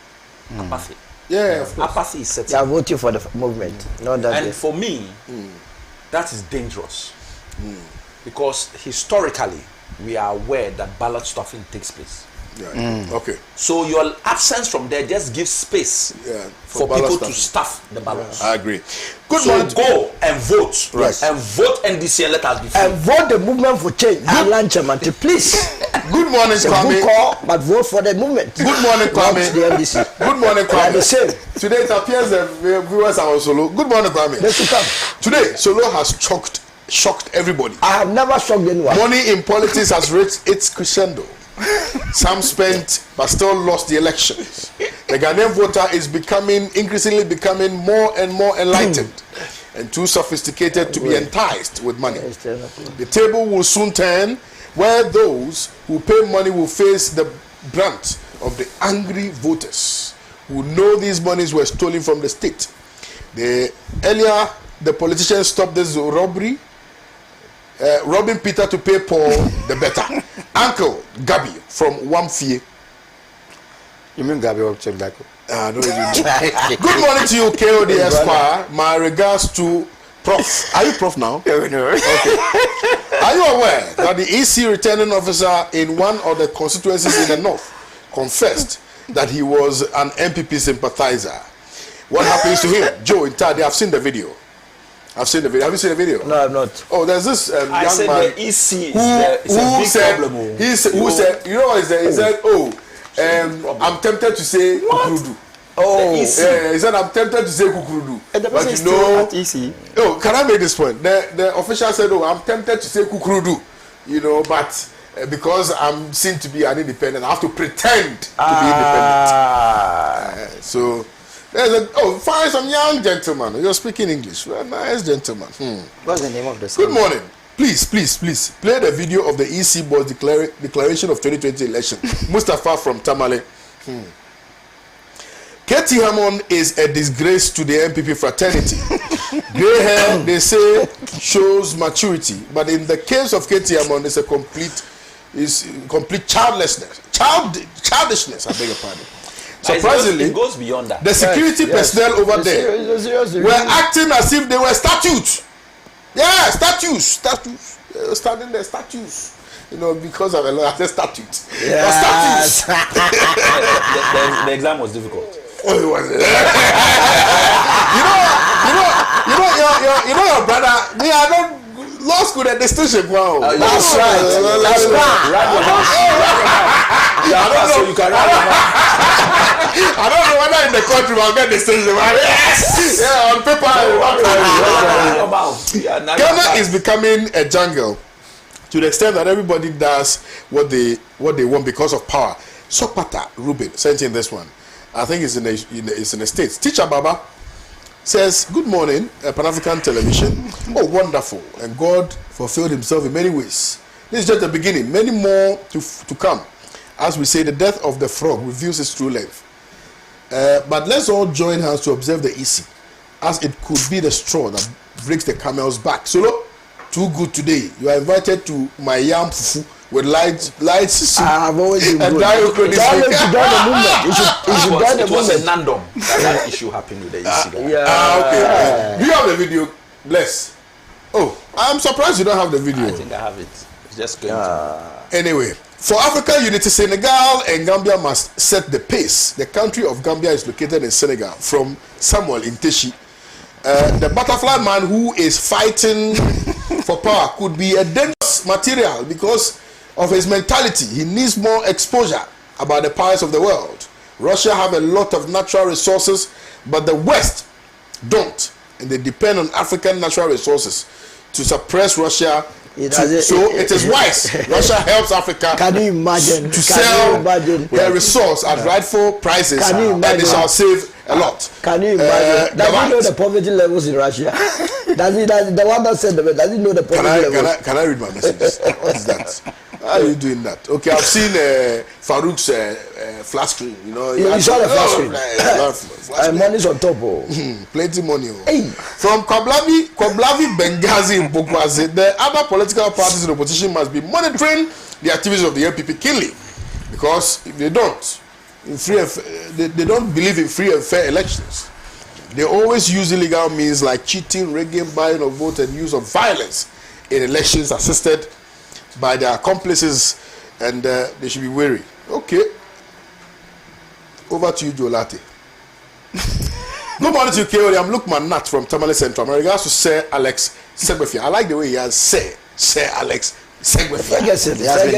Apathy. Yeah, of course. Apathy is setting. They are voting for the movement. Not that And for me, that is dangerous. Because historically, we are aware that ballot stuffing takes place. Yeah. Okay. So your absence from there just gives space for people to stuff the ballots. I agree. Good So morning. go and vote. Right. And vote NDC and let us be free. and vote the movement for change. Alan Chamante, please. Good morning, It's a good Kwame. call, but vote for the movement. Good morning, Not Kwame. the NDC. Good morning, They are the Kwame. same. Today it appears the viewers are on Solo. Good morning, Kwame. They should come. Today, Solo has shocked everybody. I have never shocked anyone. Money in politics has reached its crescendo. Some spent but still lost the elections. The Ghanaian voter is increasingly becoming more and more enlightened and too sophisticated to be enticed with money. The table will soon turn where those who pay money will face the brunt of the angry voters who know these monies were stolen from the state. Earlier, the politicians stopped this robbery. Robbing Peter to pay Paul, the better. Uncle Gabi from Wamfie. You mean Gabi or Chebako? Good morning to you, KOD Esquire. My regards to Prof. Are you Prof now? Okay. Are you aware that the EC returning officer in one of the constituencies in the north confessed that he was an MPP sympathizer? What happens to him? Joe, in Tadi, I've seen the video. Have you seen the video? No, I'm not. Oh, there's this young I said man the EC who is a big said, problem. who said, you know what he said? He said, I'm tempted to say kukurudu. Oh, He said, I'm tempted to say kukurudu. And the But person you is still know, at EC. oh, can I make this point? The official said, I'm tempted to say kukurudu, but because I'm seen to be an independent, I have to pretend to be independent. So, find some young gentleman. You're speaking English. Well, nice gentleman. What's the name of the song? Good morning. Please, play the video of the EC board's declaration of 2020 election. Mustafa from Tamale. Katie Hammond is a disgrace to the MPP fraternity. Grey hair, they say, shows maturity, but in the case of Katie Hammond, it's complete childlessness. Childishness, I beg your pardon. Surprisingly, it goes beyond that. the security personnel over there were acting as if they were statues. Yeah, statues. They were standing there, statues. You know, because of a statute. Yeah. Statues. The exam was difficult. Oh, it was. you know your brother. Me, I don't law school at distinction. Wow. That's right. That's right. I don't know. You can I don't know whether in the country I'll get distinction. Yes. Yeah, on paper. Ghana is becoming a jungle to the extent that everybody does what they want because of power. Sokpata Ruben sent in this one. I think it's in the States. Teacher Baba says, good morning, Pan-African Television. Oh, wonderful. And God fulfilled himself in many ways. This is just the beginning. Many more to come. As we say, the death of the frog reveals its true length. But let's all join hands to observe the EC, as it could be the straw that breaks the camel's back. So look, too good today. You are invited to my yam fufu with light soup. I've always been and good. It was a nandom that issue happened with the EC. Okay. Do you have the video? Bless. Oh, I'm surprised you don't have the video. I think I have it. It's just going to. Anyway, for African unity, Senegal and Gambia must set the pace. The country of Gambia is located in Senegal. From Samuel Inteshi. The butterfly man who is fighting for power could be a dangerous material because of his mentality. He needs more exposure about the powers of the world. Russia have a lot of natural resources, but the West don't, and they depend on African natural resources to suppress Russia. It is wise. Russia helps Africa. Can you imagine to sell their resource at rightful prices, and it shall save a lot. Can you imagine? Does he know the poverty levels in Russia? Does the one that said does he know the poverty levels? Can I read my messages? What is that? How are you doing that? Okay, I've seen Farouk's flat screen. You know, you saw the flat screen. Money's on top. Plenty money. Hey. From Koblavi, Benghazi, and Bokwazi, the other political parties in the opposition must be monitoring the activities of the MPP keenly, because if they don't, they don't believe in free and fair elections. They always use illegal means like cheating, rigging, buying of votes, and use of violence in elections assisted by their accomplices, and they should be wary. Okay. Over to you, Jolate. Good morning to you, K.O. I'm Lukman Nat from Tamale Central. My regards to Sir Alex Segbefia. I like the way he has Sir Alex Segbefia.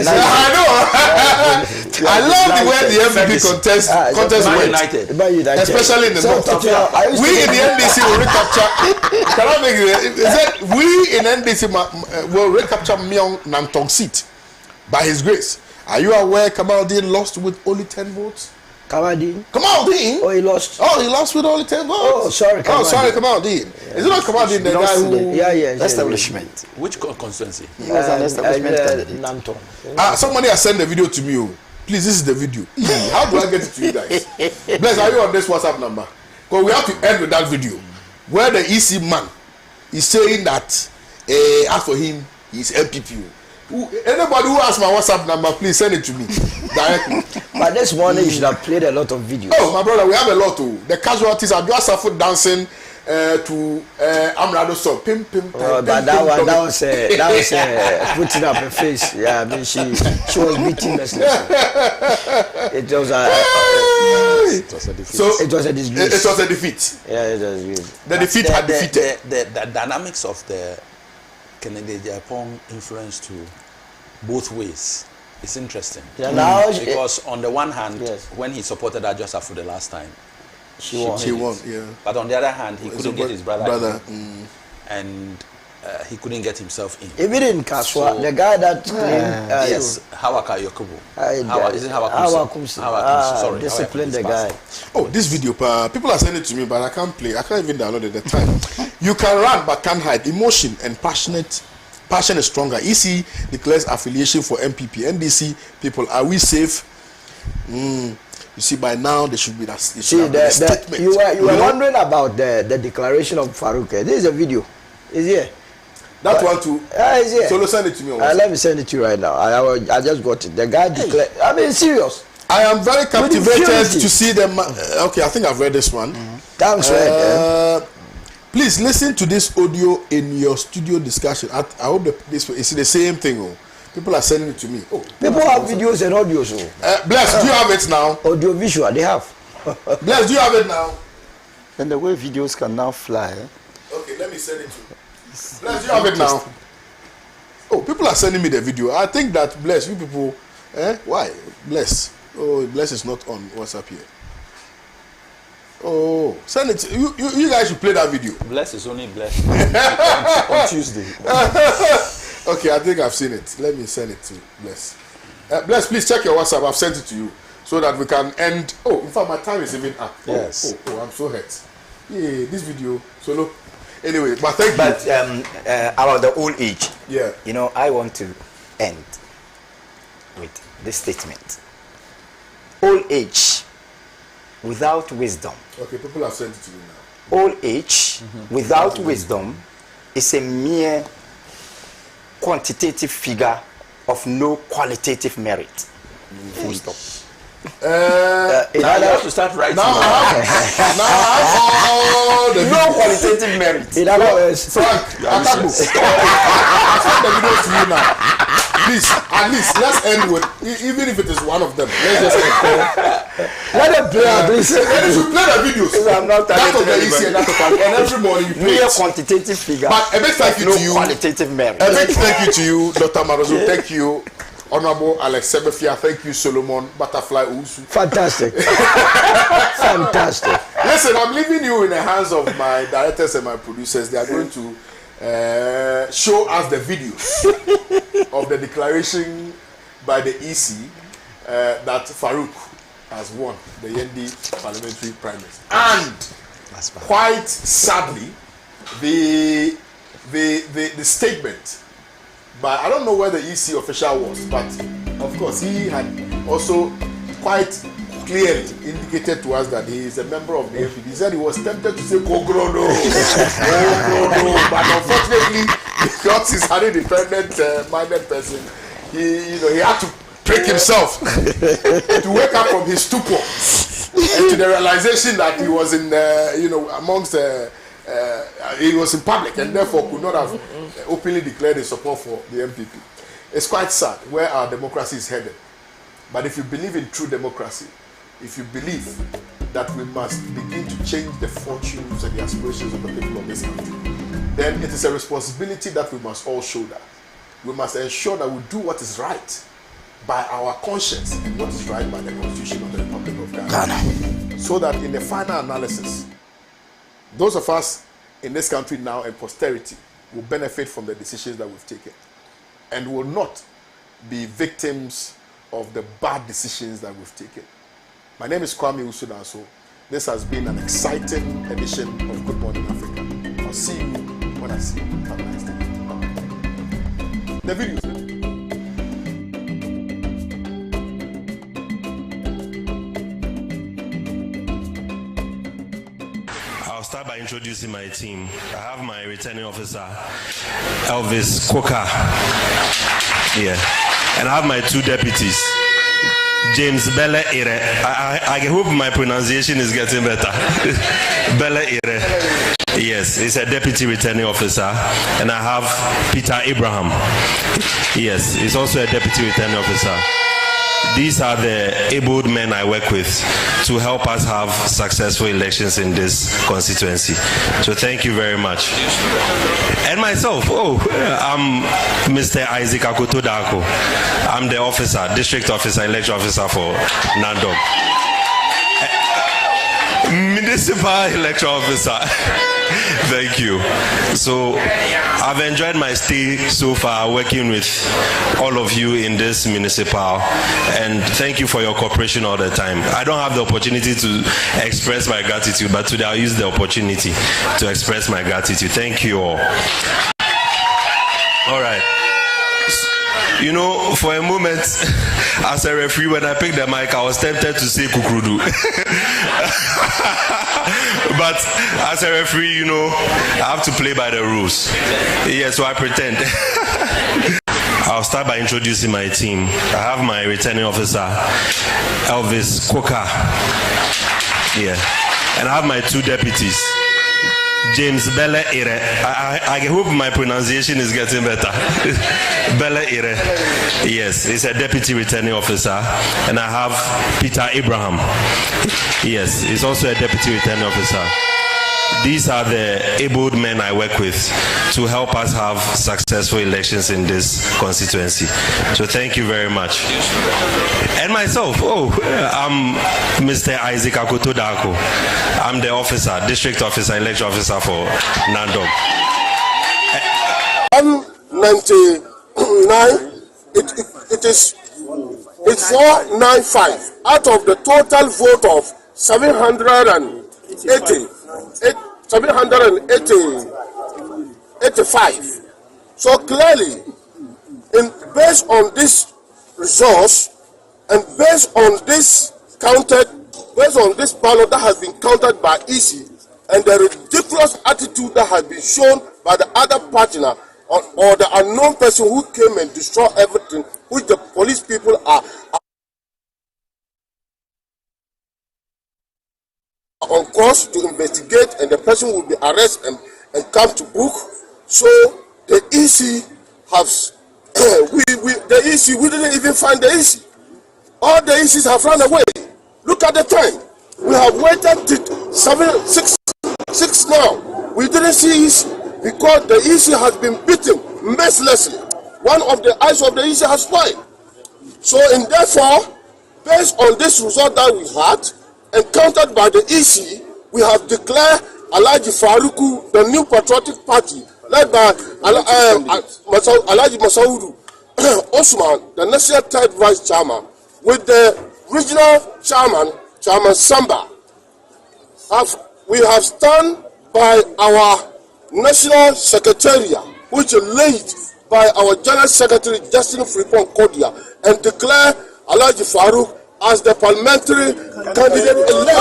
I know. I love the way the MVP contest went. Especially in the North. We in the NDC will recapture. Can I make it? Is that we in NDC will recapture Myong Nantong seat by his grace? Are you aware Kamaldeen lost with only 10 votes? Kamaldeen? Oh, he lost. Oh, he lost with only 10 votes. Oh, sorry, Kamaldeen. Is it not Kamaldeen, the guy who? Yeah. Establishment. Which constituency? He was an establishment candidate. Nantong. Somebody has sent the video to me. Please, this is the video. How do I get it to you guys? Bless, are you on this WhatsApp number? Because we have to end with that video where the EC man is saying that as for him, he's MPP. Anybody who has my WhatsApp number, please send it to me directly. But this morning you should have played a lot of videos. Oh, my brother, we have a lot too. The casualties are just foot dancing to Amrado song. Pim. But that was putting up her face. Yeah, I mean she was beating us. It was a defeat. It was a disgrace. It was a defeat. Yeah, it was good. The defeat had defeated. The dynamics of the Kennedy Japan influence to both ways. It's interesting. Yeah, now because on the one hand, when he supported Adjosa for the last time, she won. Yeah. But on the other hand, he couldn't get his brother. And he couldn't get himself in. Even in Kaswa, the guy that yes, Hawaka Yokubu. Is it Hawakumsi? Sorry, discipline the guy. Oh, this video, people are sending it to me, but I can't play. I can't even download it at the time. You can run, but can't hide. Emotion and passion is stronger. EC declares affiliation for MPP. NDC people, are we safe? You see, by now they should be that. See, you were wondering about the declaration of Farouk. This is a video. Is here. That one too. It's here. So send it to me. Let me send it to you right now. I just got it. The guy declared. I mean, serious. I am very captivated to see them. Okay, I think I've read this one. Thanks, right. Please listen to this audio in your studio discussion. I hope this is the same thing. Oh. People are sending it to me. Oh, people have videos and audios. Bless, do you have it now? Audio visual, they have. Bless, do you have it now? And the way videos can now fly. Okay, let me send it to you. Bless, do you have it now? Oh, people are sending me the video. I think that Bless, you people, why? Bless. Oh, Bless is not on WhatsApp here. Oh, send it. You guys should play that video. Bless is only blessed On Tuesday. Okay, I think I've seen it. Let me send it to Bless. Bless, please check your WhatsApp. I've sent it to you so that we can end. Oh, in fact, my time is even up. Yes. Oh, I'm so hurt. Yeah, this video. So look. Anyway, but thank you. But about the old age. Yeah. You know, I want to end with this statement. Old age without wisdom. Okay, people have sent it to me now. Old age without wisdom is a mere quantitative figure of no qualitative merit. Full stop. now you have to start writing. Now I have all the No qualitative merit. In other words, Frank, I can't send the videos to you now. Please, at least let's end with, even if it is one of them. Let's just end. let them play at least. Then you should play the videos. I'm not That of the targeting easy and that of and every morning you play Mere it. quantitative figure. But a big thank you no to you. qualitative merit. A big thank you to you, Dr. Marozo. Thank you, Honorable Alex Sebefia. Thank you, Solomon Butterfly Usu. Fantastic. Fantastic. Listen, I'm leaving you in the hands of my directors and my producers. They are going to show us the videos of the declaration by the EC that Farouk has won the Yendi parliamentary primaries. And quite sadly, the statement by, I don't know where the EC official was, but of course he had also quite clearly indicated to us that he is a member of the APP. He said he was tempted to say Kogrodo, but unfortunately, because he's an independent-minded person, he had to break himself to wake up from his stupor and to the realization that he was in, amongst. He was in public and therefore could not have openly declared his support for the MPP. It's quite sad where our democracy is headed. But if you believe in true democracy, if you believe that we must begin to change the fortunes and the aspirations of the people of this country, then it is a responsibility that we must all shoulder. We must ensure that we do what is right by our conscience and what is right by the Constitution of the Republic of Ghana. So that in the final analysis, those of us in this country now and posterity will benefit from the decisions that we've taken and will not be victims of the bad decisions that we've taken. My name is Kwame Usudanso. This has been an exciting edition of Good Morning Africa. I'll see you when I see you. Have a nice day. Bye-bye. The videos. I'll start by introducing my team. I have my returning officer, Elvis Coker. Yeah. And I have my two deputies, James Bele Ire. I hope my pronunciation is getting better. Bele Ire. Yes, he's a deputy returning officer. And I have Peter Abraham. Yes, he's also a deputy returning officer. These are the abled men I work with to help us have successful elections in this constituency. So thank you very much. And myself, I'm Mr. Isaac Akotodako. I'm the officer, district officer, election officer for Nandog. Municipal election officer. Thank you. So I've enjoyed my stay so far working with all of you in this municipal, and thank you for your cooperation all the time. I don't have the opportunity to express my gratitude, but today I'll use the opportunity to express my gratitude. Thank you all. All right. You know, for a moment, as a referee, when I picked the mic, I was tempted to say Kukrudu. But as a referee, you know, I have to play by the rules. Yeah, so I pretend. I'll start by introducing my team. I have my returning officer, Elvis Quokka. Yeah. And I have my two deputies, James Bele Ire. I hope my pronunciation is getting better. Bele Ire. Yes, he's a deputy returning officer. And I have Peter Abraham. Yes, he's also a deputy returning officer. These are the abled men I work with to help us have successful elections in this constituency. So thank you very much. And myself, I'm Mr. Isaac Akoto Dako. I'm the officer, district officer, election officer for Nandong. 99, it's 495 out of the total vote of 785. So clearly, based on this resource and based on this ballot that has been counted by EC and the ridiculous attitude that has been shown by the other partner or the unknown person who came and destroyed everything, which the police people are on course to investigate, and the person will be arrested and come to book. So the EC has we didn't even find the EC. All the ECs have run away. Look at the time. We have waited till 6 now. We didn't see EC because the EC has been beaten mercilessly. One of the eyes of the EC has spoiled. So, and therefore, based on this result that we had, encountered by the EC, we have declared Alhaji Faruku the new patriotic party, led by Alhaji Masaudu Osman, the national third vice chairman, with the regional chairman, Chairman Samba. We have stand by our national secretariat, which is led by our general secretary, Justin Fripon Kodia, and declare Alhaji Faruk as the parliamentary candidate elect.